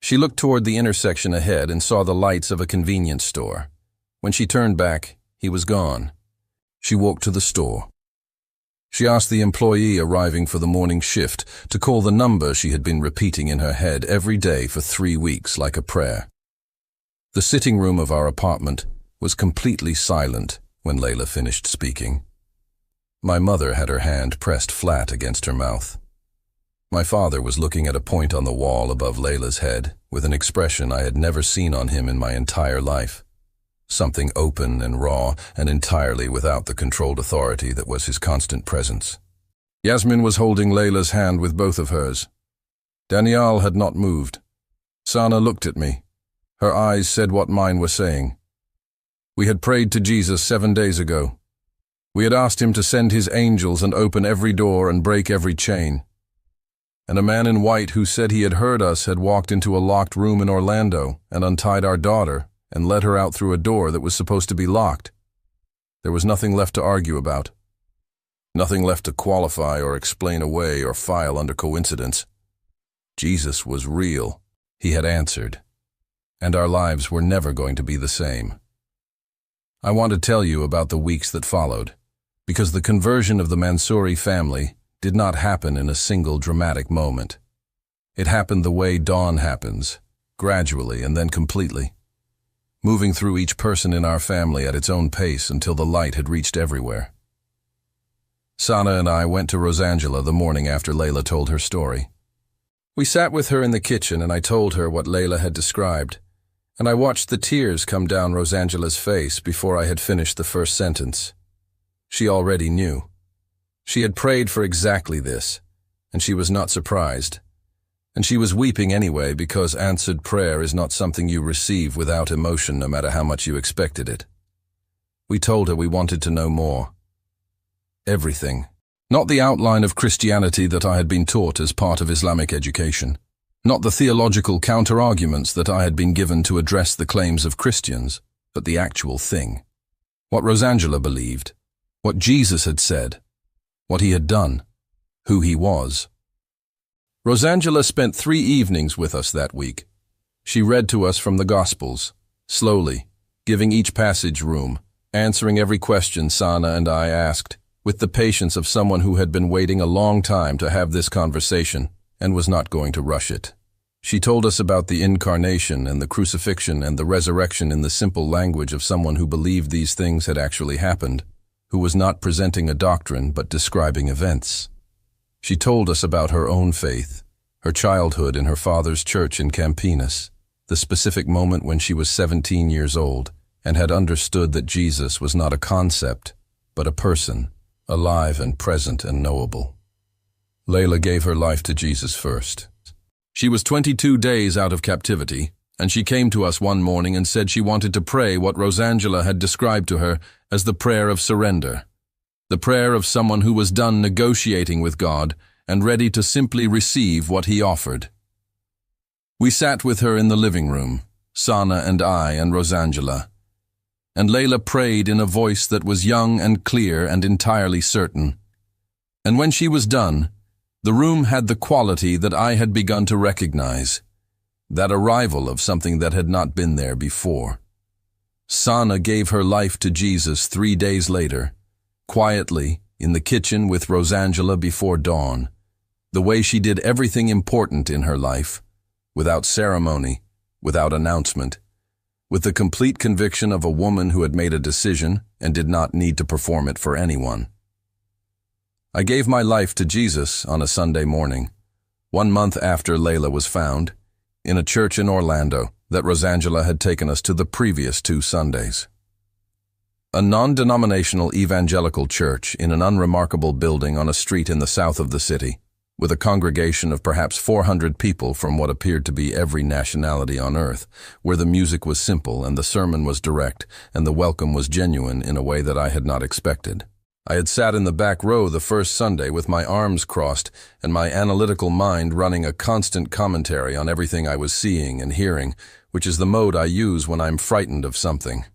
She looked toward the intersection ahead and saw the lights of a convenience store. When she turned back, he was gone. She walked to the store. She asked the employee arriving for the morning shift to call the number she had been repeating in her head every day for 3 weeks like a prayer. The sitting room of our apartment was completely silent when Layla finished speaking. My mother had her hand pressed flat against her mouth. My father was looking at a point on the wall above Layla's head with an expression I had never seen on him in my entire life. Something open and raw and entirely without the controlled authority that was his constant presence. Yasmin was holding Layla's hand with both of hers. Danielle had not moved. Sana looked at me. Her eyes said what mine were saying. We had prayed to Jesus 7 days ago. We had asked him to send his angels and open every door and break every chain. And a man in white who said he had heard us had walked into a locked room in Orlando and untied our daughter and led her out through a door that was supposed to be locked. There was nothing left to argue about. Nothing left to qualify or explain away or file under coincidence. Jesus was real, he had answered, and our lives were never going to be the same. I want to tell you about the weeks that followed, because the conversion of the Mansouri family did not happen in a single dramatic moment. It happened the way dawn happens, gradually and then completely, moving through each person in our family at its own pace until the light had reached everywhere. Sana and I went to Rosangela the morning after Layla told her story. We sat with her in the kitchen and I told her what Layla had described, and I watched the tears come down Rosangela's face before I had finished the first sentence. She already knew. She had prayed for exactly this, and she was not surprised. And she was weeping anyway because answered prayer is not something you receive without emotion no matter how much you expected it. We told her we wanted to know more. Everything. Not the outline of Christianity that I had been taught as part of Islamic education. Not the theological counter-arguments that I had been given to address the claims of Christians, but the actual thing. What Rosangela believed. What Jesus had said. What he had done. Who he was. Rosangela spent 3 evenings with us that week. She read to us from the Gospels, slowly, giving each passage room, answering every question Sana and I asked, with the patience of someone who had been waiting a long time to have this conversation and was not going to rush it. She told us about the incarnation and the crucifixion and the resurrection in the simple language of someone who believed these things had actually happened, who was not presenting a doctrine but describing events. She told us about her own faith, her childhood in her father's church in Campinas, the specific moment when she was 17 years old and had understood that Jesus was not a concept, but a person, alive and present and knowable. Layla gave her life to Jesus first. She was 22 days out of captivity, and she came to us one morning and said she wanted to pray what Rosangela had described to her as the prayer of surrender, the prayer of someone who was done negotiating with God and ready to simply receive what he offered. We sat with her in the living room, Sana and I and Rosangela, and Layla prayed in a voice that was young and clear and entirely certain. And when she was done, the room had the quality that I had begun to recognize, that arrival of something that had not been there before. Sana gave her life to Jesus 3 days later, quietly, in the kitchen with Rosangela before dawn, the way she did everything important in her life, without ceremony, without announcement, with the complete conviction of a woman who had made a decision and did not need to perform it for anyone. I gave my life to Jesus on a Sunday morning, 1 month after Layla was found, in a church in Orlando that Rosangela had taken us to the previous 2 Sundays. A non-denominational evangelical church in an unremarkable building on a street in the south of the city, with a congregation of perhaps 400 people from what appeared to be every nationality on earth, where the music was simple and the sermon was direct and the welcome was genuine in a way that I had not expected. I had sat in the back row the first Sunday with my arms crossed and my analytical mind running a constant commentary on everything I was seeing and hearing, which is the mode I use when I'm frightened of something.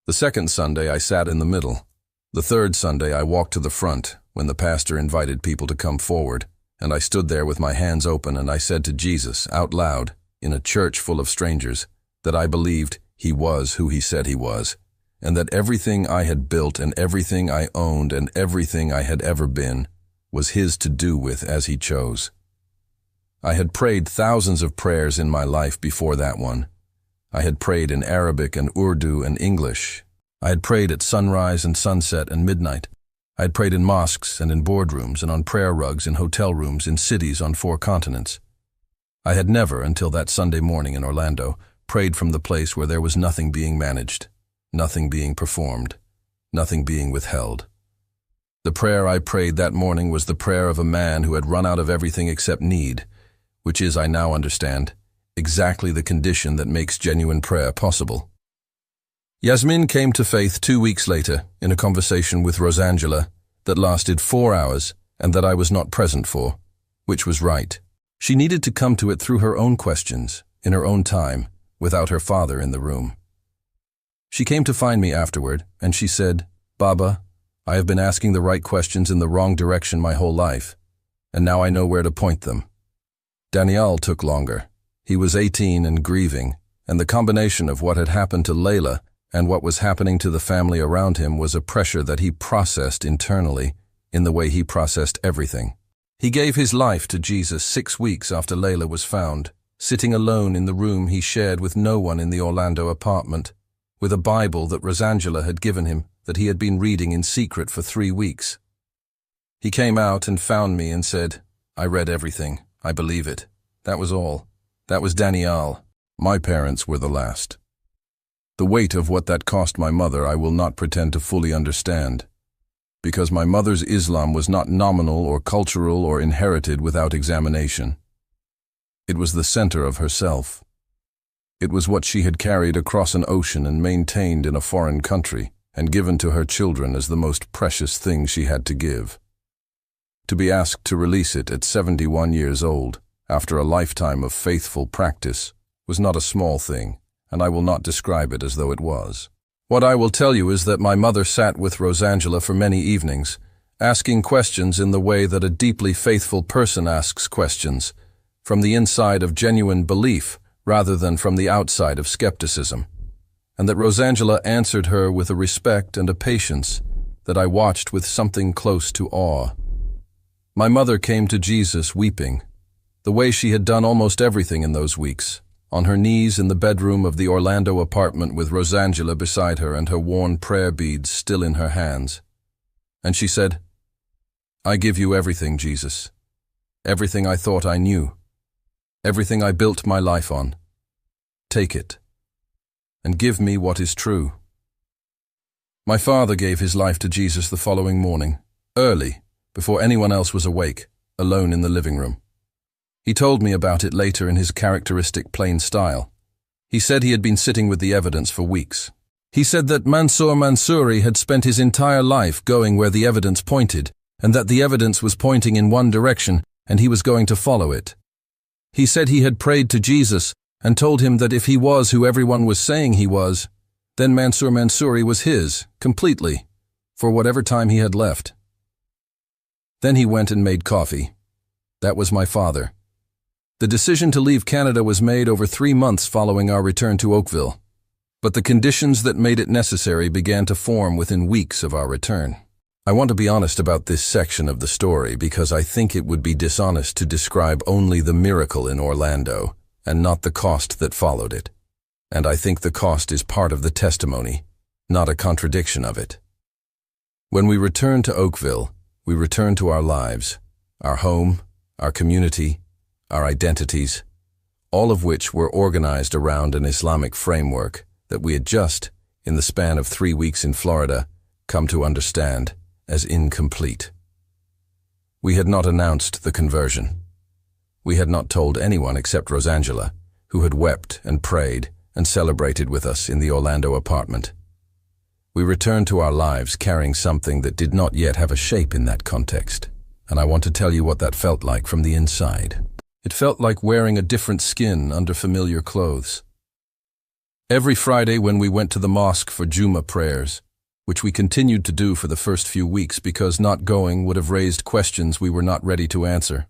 The second Sunday I sat in the middle. The third Sunday I walked to the front when the pastor invited people to come forward, and I stood there with my hands open and I said to Jesus out loud, in a church full of strangers, that I believed he was who he said he was, and that everything I had built and everything I owned and everything I had ever been was his to do with as he chose. I had prayed thousands of prayers in my life before that one. I had prayed in Arabic and Urdu and English. I had prayed at sunrise and sunset and midnight. I had prayed in mosques and in boardrooms and on prayer rugs in hotel rooms in cities on 4 continents. I had never, until that Sunday morning in Orlando, prayed from the place where there was nothing being managed, nothing being performed, nothing being withheld. The prayer I prayed that morning was the prayer of a man who had run out of everything except need, which is, I now understand, exactly the condition that makes genuine prayer possible. Yasmin came to faith 2 weeks later in a conversation with Rosangela that lasted 4 hours and that I was not present for, which was right. She needed to come to it through her own questions, in her own time, without her father in the room. She came to find me afterward, and she said, "Baba, I have been asking the right questions in the wrong direction my whole life, and now I know where to point them." Daniel took longer. He was 18 and grieving, and the combination of what had happened to Layla and what was happening to the family around him was a pressure that he processed internally in the way he processed everything. He gave his life to Jesus 6 weeks after Layla was found, sitting alone in the room he shared with no one in the Orlando apartment, with a Bible that Rosangela had given him that he had been reading in secret for 3 weeks. He came out and found me and said, "I read everything. I believe it." That was all. That was Daniel. My parents were the last. The weight of what that cost my mother I will not pretend to fully understand, because my mother's Islam was not nominal or cultural or inherited without examination. It was the center of herself. It was what she had carried across an ocean and maintained in a foreign country and given to her children as the most precious thing she had to give. To be asked to release it at 71 years old, after a lifetime of faithful practice, was not a small thing, and I will not describe it as though it was. What I will tell you is that my mother sat with Rosangela for many evenings, asking questions in the way that a deeply faithful person asks questions, from the inside of genuine belief rather than from the outside of skepticism, and that Rosangela answered her with a respect and a patience that I watched with something close to awe. My mother came to Jesus weeping, the way she had done almost everything in those weeks, on her knees in the bedroom of the Orlando apartment with Rosangela beside her and her worn prayer beads still in her hands. And she said, "I give you everything, Jesus. Everything I thought I knew. Everything I built my life on. Take it, and give me what is true." My father gave his life to Jesus the following morning, early, before anyone else was awake, alone in the living room. He told me about it later in his characteristic plain style. He said he had been sitting with the evidence for weeks. He said that Mansour Mansouri had spent his entire life going where the evidence pointed, and that the evidence was pointing in one direction, and he was going to follow it. He said he had prayed to Jesus and told him that if he was who everyone was saying he was, then Mansour Mansouri was his, completely, for whatever time he had left. Then he went and made coffee. That was my father. The decision to leave Canada was made over 3 months following our return to Oakville, but the conditions that made it necessary began to form within weeks of our return. I want to be honest about this section of the story because I think it would be dishonest to describe only the miracle in Orlando and not the cost that followed it. And I think the cost is part of the testimony, not a contradiction of it. When we returned to Oakville, we returned to our lives, our home, our community, our identities, all of which were organized around an Islamic framework that we had just, in the span of 3 weeks in Florida, come to understand as incomplete. We had not announced the conversion. We had not told anyone except Rosangela, who had wept and prayed and celebrated with us in the Orlando apartment. We returned to our lives carrying something that did not yet have a shape in that context, and I want to tell you what that felt like from the inside. It felt like wearing a different skin under familiar clothes. Every Friday when we went to the mosque for Juma prayers, which we continued to do for the first few weeks because not going would have raised questions we were not ready to answer,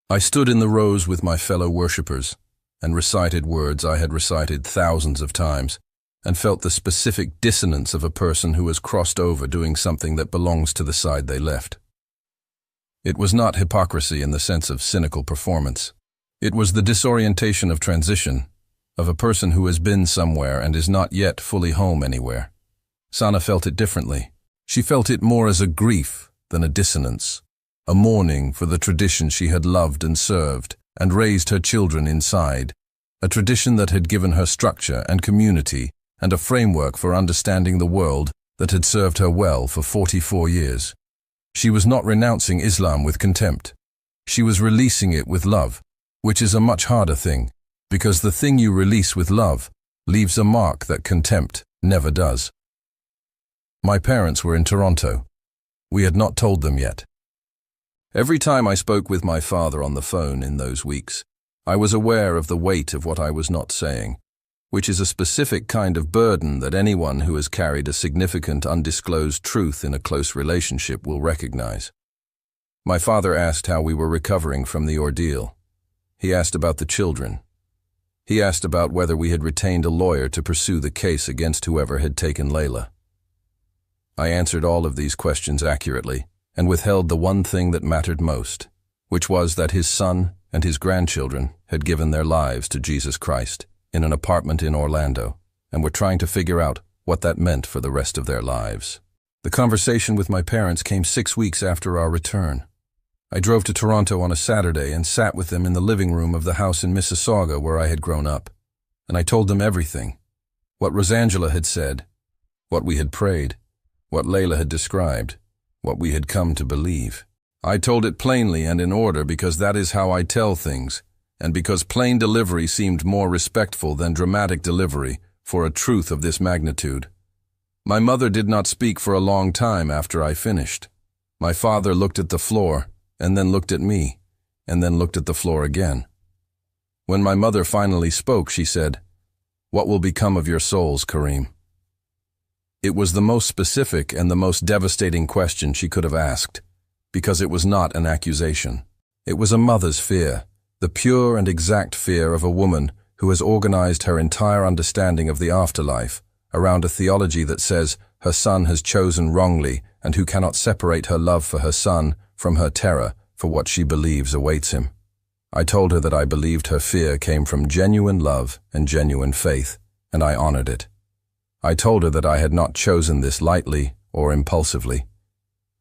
I stood in the rows with my fellow worshippers and recited words I had recited thousands of times and felt the specific dissonance of a person who has crossed over doing something that belongs to the side they left. It was not hypocrisy in the sense of cynical performance. It was the disorientation of transition, of a person who has been somewhere and is not yet fully home anywhere. Sana felt it differently. She felt it more as a grief than a dissonance, a mourning for the tradition she had loved and served and raised her children inside, a tradition that had given her structure and community and a framework for understanding the world that had served her well for 44 years. She was not renouncing Islam with contempt. She was releasing it with love, which is a much harder thing, because the thing you release with love leaves a mark that contempt never does. My parents were in Toronto. We had not told them yet. Every time I spoke with my father on the phone in those weeks, I was aware of the weight of what I was not saying, which is a specific kind of burden that anyone who has carried a significant undisclosed truth in a close relationship will recognize. My father asked how we were recovering from the ordeal. He asked about the children. He asked about whether we had retained a lawyer to pursue the case against whoever had taken Layla. I answered all of these questions accurately and withheld the one thing that mattered most, which was that his son and his grandchildren had given their lives to Jesus Christ in an apartment in Orlando and were trying to figure out what that meant for the rest of their lives. The conversation with my parents came 6 weeks after our return. I drove to Toronto on a Saturday and sat with them in the living room of the house in Mississauga where I had grown up, and I told them everything. What Rosangela had said, what we had prayed, what Layla had described, what we had come to believe. I told it plainly and in order because that is how I tell things, and because plain delivery seemed more respectful than dramatic delivery for a truth of this magnitude. My mother did not speak for a long time after I finished. My father looked at the floor, and then looked at me, and then looked at the floor again. When my mother finally spoke, she said, "What will become of your souls, Kareem?" It was the most specific and the most devastating question she could have asked, because it was not an accusation. It was a mother's fear, the pure and exact fear of a woman who has organized her entire understanding of the afterlife around a theology that says her son has chosen wrongly and who cannot separate her love for her son from her terror for what she believes awaits him. I told her that I believed her fear came from genuine love and genuine faith, and I honored it. I told her that I had not chosen this lightly or impulsively.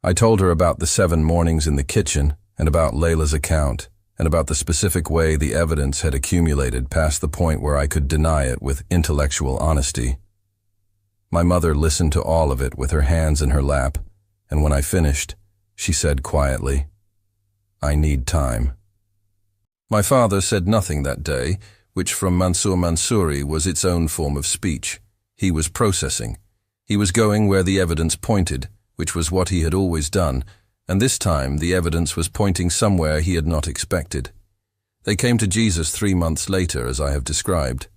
I told her about the 7 mornings in the kitchen and about Layla's account and about the specific way the evidence had accumulated past the point where I could deny it with intellectual honesty. My mother listened to all of it with her hands in her lap, and when I finished, she said quietly, "I need time." My father said nothing that day, which from Mansour Mansouri was its own form of speech. He was processing. He was going where the evidence pointed, which was what he had always done, and this time the evidence was pointing somewhere he had not expected. They came to Jesus 3 months later, as I have described.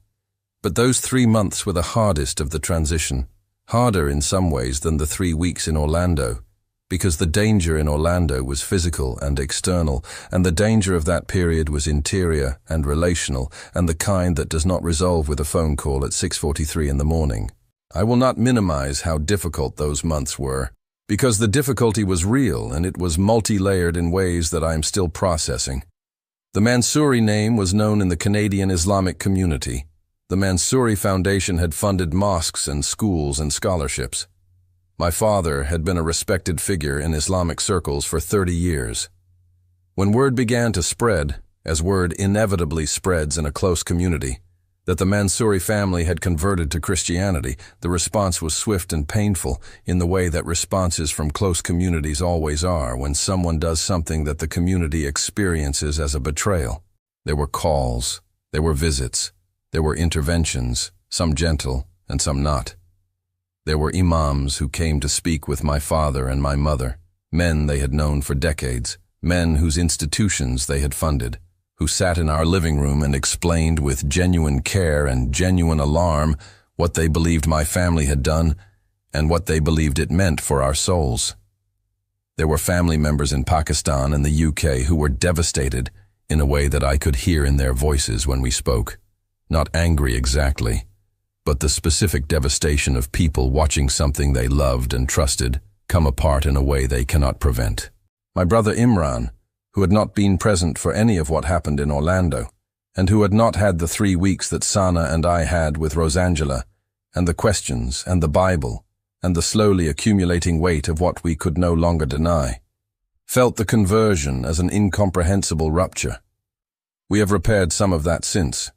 But those 3 months were the hardest of the transition, harder in some ways than the 3 weeks in Orlando, because the danger in Orlando was physical and external, and the danger of that period was interior and relational, and the kind that does not resolve with a phone call at 6:43 in the morning. I will not minimize how difficult those months were, because the difficulty was real and it was multi-layered in ways that I am still processing. The Mansouri name was known in the Canadian Islamic community. The Mansouri Foundation had funded mosques and schools and scholarships. My father had been a respected figure in Islamic circles for 30 years. When word began to spread, as word inevitably spreads in a close community, that the Mansouri family had converted to Christianity, the response was swift and painful in the way that responses from close communities always are when someone does something that the community experiences as a betrayal. There were calls, there were visits, there were interventions, some gentle and some not. There were imams who came to speak with my father and my mother, men they had known for decades, men whose institutions they had funded, who sat in our living room and explained with genuine care and genuine alarm what they believed my family had done and what they believed it meant for our souls. There were family members in Pakistan and the UK who were devastated in a way that I could hear in their voices when we spoke. Not angry exactly, but the specific devastation of people watching something they loved and trusted come apart in a way they cannot prevent. My brother Imran, who had not been present for any of what happened in Orlando, and who had not had the 3 weeks that Sana and I had with Rosangela, and the questions, and the Bible, and the slowly accumulating weight of what we could no longer deny. Felt the conversion as an incomprehensible rupture. We have repaired some of that since.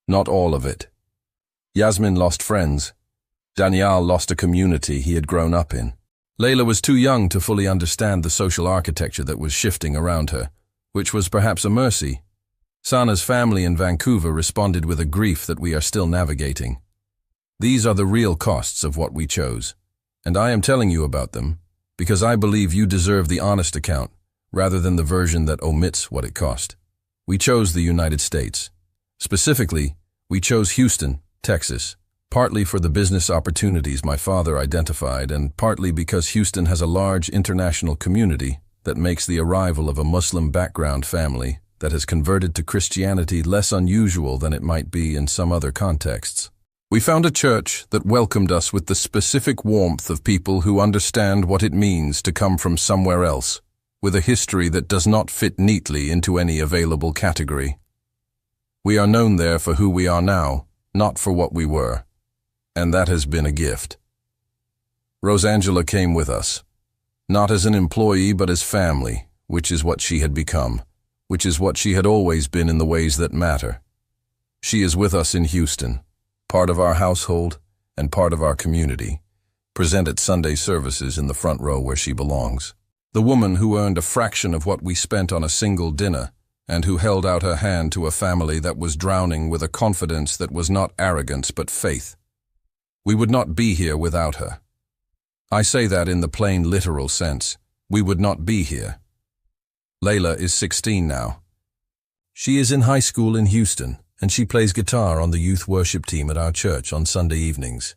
Not all of it. Yasmin lost friends. Daniel lost a community he had grown up in. Layla was too young to fully understand the social architecture that was shifting around her, which was perhaps a mercy. Sana's family in Vancouver responded with a grief that we are still navigating. These are the real costs of what we chose, and I am telling you about them because I believe you deserve the honest account rather than the version that omits what it cost. We chose the United States. Specifically, we chose Houston, Texas, partly for the business opportunities my father identified and partly because Houston has a large international community that makes the arrival of a Muslim background family that has converted to Christianity less unusual than it might be in some other contexts. We found a church that welcomed us with the specific warmth of people who understand what it means to come from somewhere else, with a history that does not fit neatly into any available category. We are known there for who we are now, not for what we were, and that has been a gift. Rosangela came with us, not as an employee but as family, which is what she had become, which is what she had always been in the ways that matter. She is with us in Houston, part of our household and part of our community, present at Sunday services in the front row where she belongs. The woman who earned a fraction of what we spent on a single dinner and who held out her hand to a family that was drowning with a confidence that was not arrogance but faith. We would not be here without her. I say that in the plain literal sense. We would not be here. Layla is 16 now. She is in high school in Houston, and she plays guitar on the youth worship team at our church on Sunday evenings.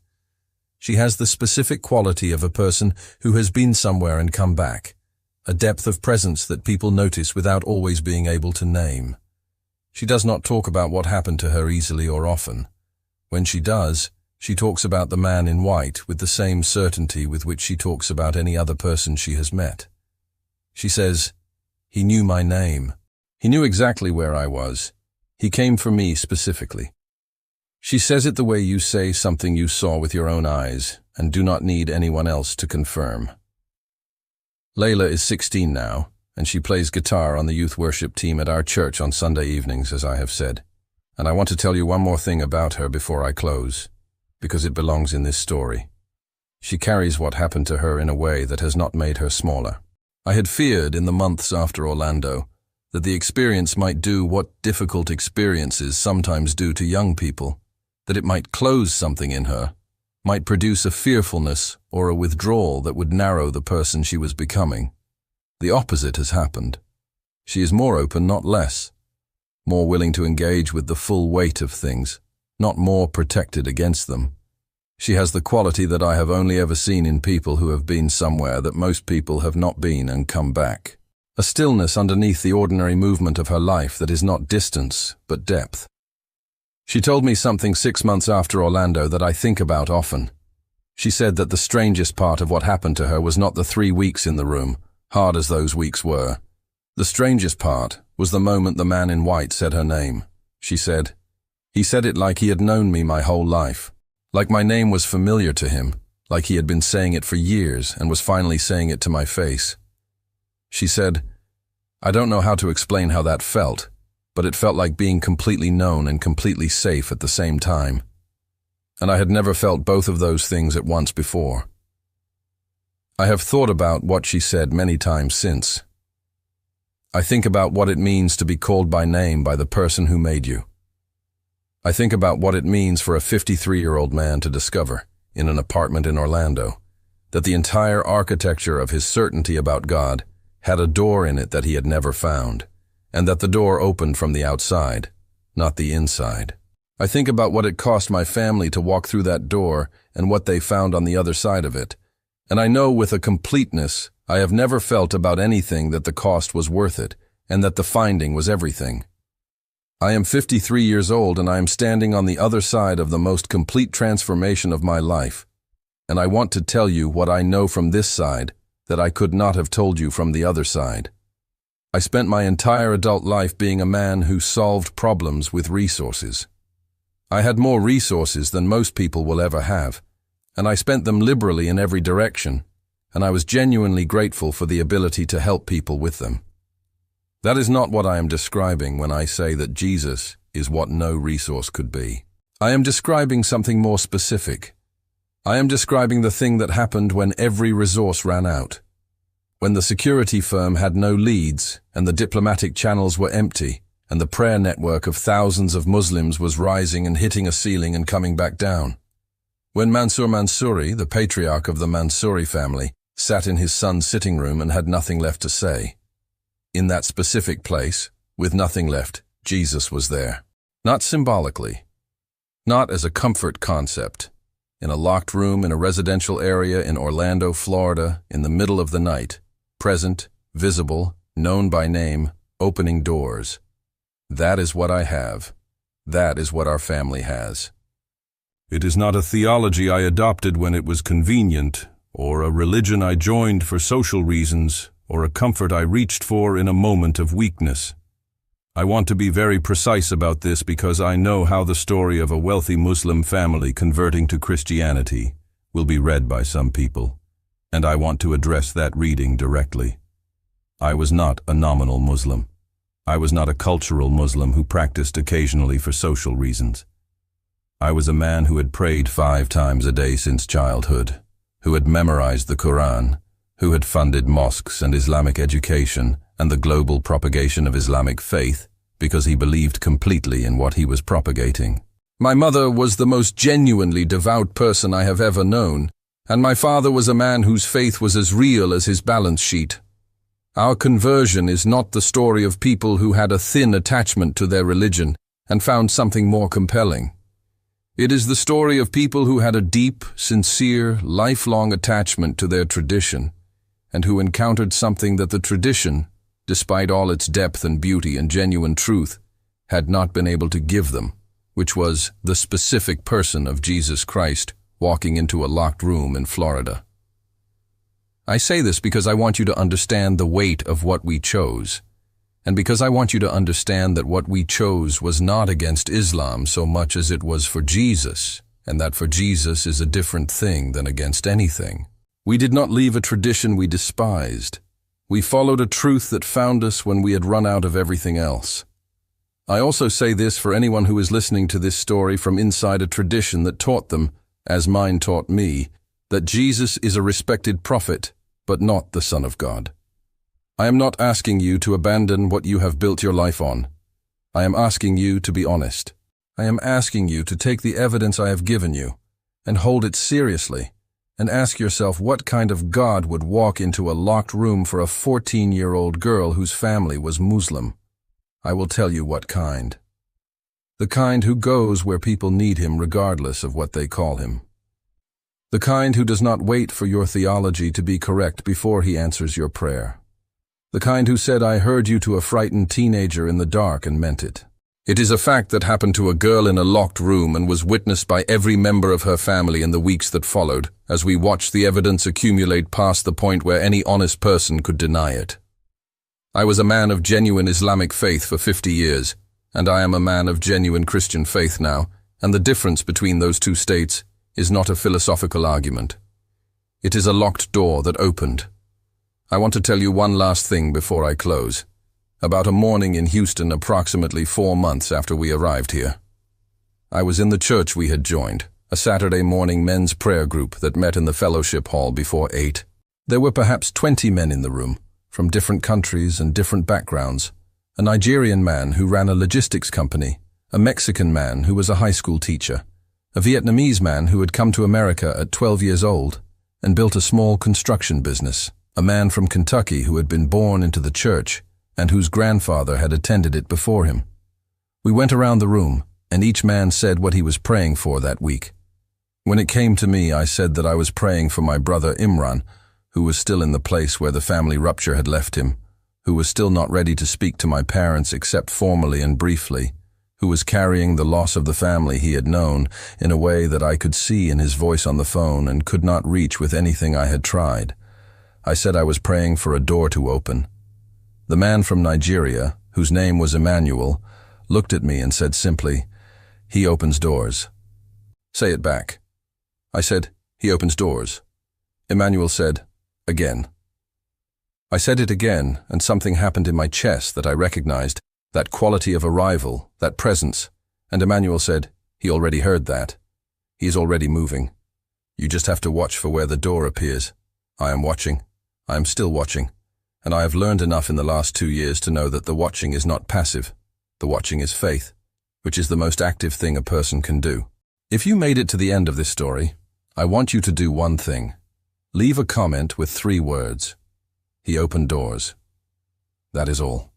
She has the specific quality of a person who has been somewhere and come back, a depth of presence that people notice without always being able to name. She does not talk about what happened to her easily or often. When she does, she talks about the man in white with the same certainty with which she talks about any other person she has met. She says, "He knew my name. He knew exactly where I was. He came for me specifically." She says it the way you say something you saw with your own eyes and do not need anyone else to confirm. Layla is 16 now, and she plays guitar on the youth worship team at our church on Sunday evenings, as I have said. And I want to tell you one more thing about her before I close, because it belongs in this story. She carries what happened to her in a way that has not made her smaller. I had feared in the months after Orlando that the experience might do what difficult experiences sometimes do to young people, that it might close something in her, might produce a fearfulness or a withdrawal that would narrow the person she was becoming. The opposite has happened. She is more open, not less, more willing to engage with the full weight of things, not more protected against them. She has the quality that I have only ever seen in people who have been somewhere that most people have not been and come back. A stillness underneath the ordinary movement of her life that is not distance, but depth. She told me something 6 months after Orlando that I think about often. She said that the strangest part of what happened to her was not the 3 weeks in the room, hard as those weeks were. The strangest part was the moment the man in white said her name. She said, "He said it like he had known me my whole life, like my name was familiar to him, like he had been saying it for years and was finally saying it to my face." She said, "I don't know how to explain how that felt, but it felt like being completely known and completely safe at the same time. And I had never felt both of those things at once before." I have thought about what she said many times since. I think about what it means to be called by name by the person who made you. I think about what it means for a 53-year-old man to discover, in an apartment in Orlando, that the entire architecture of his certainty about God had a door in it that he had never found, and that the door opened from the outside, not the inside. I think about what it cost my family to walk through that door and what they found on the other side of it, and I know with a completeness I have never felt about anything that the cost was worth it, and that the finding was everything. I am 53 years old and I am standing on the other side of the most complete transformation of my life, and I want to tell you what I know from this side that I could not have told you from the other side. I spent my entire adult life being a man who solved problems with resources. I had more resources than most people will ever have, and I spent them liberally in every direction, and I was genuinely grateful for the ability to help people with them. That is not what I am describing when I say that Jesus is what no resource could be. I am describing something more specific. I am describing the thing that happened when every resource ran out. When the security firm had no leads, and the diplomatic channels were empty, and the prayer network of thousands of Muslims was rising and hitting a ceiling and coming back down. When Mansur Mansuri, the patriarch of the Mansuri family, sat in his son's sitting room and had nothing left to say. In that specific place, with nothing left, Jesus was there. Not symbolically, not as a comfort concept. In a locked room in a residential area in Orlando, Florida, in the middle of the night, present, visible, known by name, opening doors. That is what I have. That is what our family has. It is not a theology I adopted when it was convenient, or a religion I joined for social reasons, or a comfort I reached for in a moment of weakness. I want to be very precise about this because I know how the story of a wealthy Muslim family converting to Christianity will be read by some people, and I want to address that reading directly. I was not a nominal Muslim. I was not a cultural Muslim who practiced occasionally for social reasons. I was a man who had prayed 5 times a day since childhood, who had memorized the Quran, who had funded mosques and Islamic education and the global propagation of Islamic faith because he believed completely in what he was propagating. My mother was the most genuinely devout person I have ever known, and my father was a man whose faith was as real as his balance sheet. Our conversion is not the story of people who had a thin attachment to their religion and found something more compelling. It is the story of people who had a deep, sincere, lifelong attachment to their tradition, and who encountered something that the tradition, despite all its depth and beauty and genuine truth, had not been able to give them, which was the specific person of Jesus Christ walking into a locked room in Florida. I say this because I want you to understand the weight of what we chose, and because I want you to understand that what we chose was not against Islam so much as it was for Jesus, and that for Jesus is a different thing than against anything. We did not leave a tradition we despised. We followed a truth that found us when we had run out of everything else. I also say this for anyone who is listening to this story from inside a tradition that taught them, as mine taught me, that Jesus is a respected prophet, but not the Son of God. I am not asking you to abandon what you have built your life on. I am asking you to be honest. I am asking you to take the evidence I have given you and hold it seriously, and ask yourself what kind of God would walk into a locked room for a 14-year-old girl whose family was Muslim. I will tell you what kind. The kind who goes where people need him regardless of what they call him. The kind who does not wait for your theology to be correct before he answers your prayer. The kind who said, "I heard you," to a frightened teenager in the dark and meant it. It is a fact that happened to a girl in a locked room and was witnessed by every member of her family in the weeks that followed, as we watched the evidence accumulate past the point where any honest person could deny it. I was a man of genuine Islamic faith for 50 years, and I am a man of genuine Christian faith now, and the difference between those two states is not a philosophical argument. It is a locked door that opened. I want to tell you one last thing before I close. About a morning in Houston approximately 4 months after we arrived here. I was in the church we had joined, a Saturday morning men's prayer group that met in the fellowship hall before 8. There were perhaps 20 men in the room, from different countries and different backgrounds. A Nigerian man who ran a logistics company, a Mexican man who was a high school teacher, a Vietnamese man who had come to America at 12 years old and built a small construction business, a man from Kentucky who had been born into the church and whose grandfather had attended it before him. We went around the room, and each man said what he was praying for that week. When it came to me, I said that I was praying for my brother Imran, who was still in the place where the family rupture had left him, who was still not ready to speak to my parents except formally and briefly, who was carrying the loss of the family he had known in a way that I could see in his voice on the phone and could not reach with anything I had tried. I said I was praying for a door to open. The man from Nigeria, whose name was Emmanuel, looked at me and said simply, "He opens doors." "Say it back." I said, He opens doors. Emmanuel said, "Again." I said it again, and something happened in my chest that I recognized, that quality of arrival, that presence. And Emmanuel said, "He already heard that. He is already moving. You just have to watch for where the door appears." I am watching. I am still watching. And I have learned enough in the last 2 years to know that the watching is not passive. The watching is faith, which is the most active thing a person can do. If you made it to the end of this story, I want you to do one thing. Leave a comment with 3 words. He opened doors. That is all.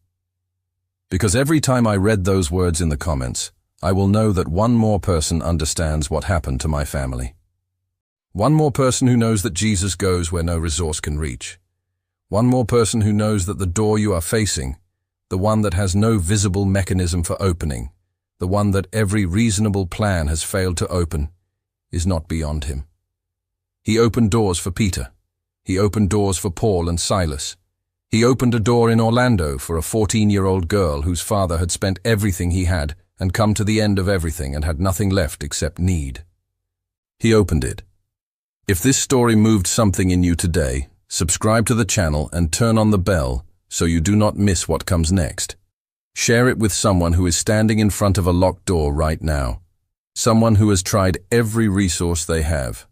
Because every time I read those words in the comments, I will know that one more person understands what happened to my family. One more person who knows that Jesus goes where no resource can reach. One more person who knows that the door you are facing, the one that has no visible mechanism for opening, the one that every reasonable plan has failed to open, is not beyond him. He opened doors for Peter. He opened doors for Paul and Silas. He opened a door in Orlando for a 14-year-old girl whose father had spent everything he had and come to the end of everything and had nothing left except need. He opened it. If this story moved something in you today, subscribe to the channel and turn on the bell so you do not miss what comes next. Share it with someone who is standing in front of a locked door right now. Someone who has tried every resource they have.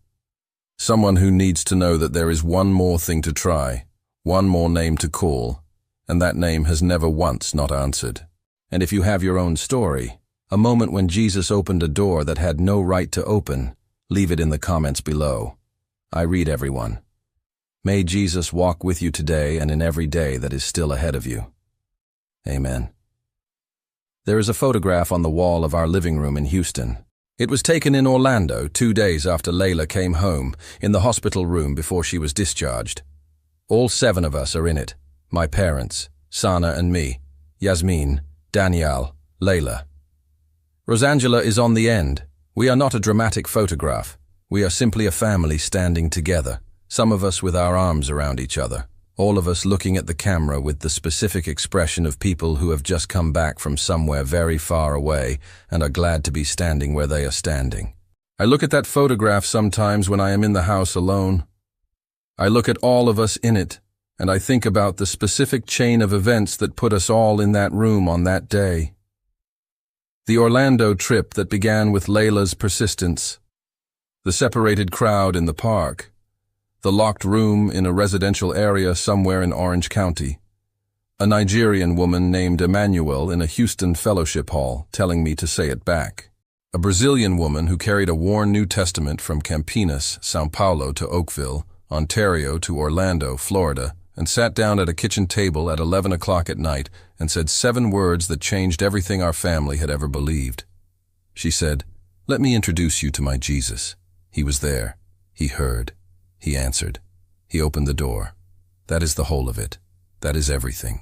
Someone who needs to know that there is one more thing to try, one more name to call, and that name has never once not answered. And if you have your own story, a moment when Jesus opened a door that had no right to open, leave it in the comments below. I read everyone. May Jesus walk with you today and in every day that is still ahead of you. Amen. There is a photograph on the wall of our living room in Houston. It was taken in Orlando 2 days after Layla came home, in the hospital room before she was discharged. All 7 of us are in it. My parents, Sana and me, Yasmin, Danielle, Layla. Rosangela is on the end. We are not a dramatic photograph. We are simply a family standing together, some of us with our arms around each other, all of us looking at the camera with the specific expression of people who have just come back from somewhere very far away and are glad to be standing where they are standing. I look at that photograph sometimes when I am in the house alone. I look at all of us in it, and I think about the specific chain of events that put us all in that room on that day. The Orlando trip that began with Layla's persistence, the separated crowd in the park, the locked room in a residential area somewhere in Orange County, a Nigerian woman named Emmanuel in a Houston fellowship hall telling me to say it back, a Brazilian woman who carried a worn New Testament from Campinas, São Paulo to Oakville, Ontario to Orlando, Florida, and sat down at a kitchen table at 11 o'clock at night and said 7 words that changed everything our family had ever believed. She said, "Let me introduce you to my Jesus. He was there. He heard. He answered. He opened the door. That is the whole of it. That is everything."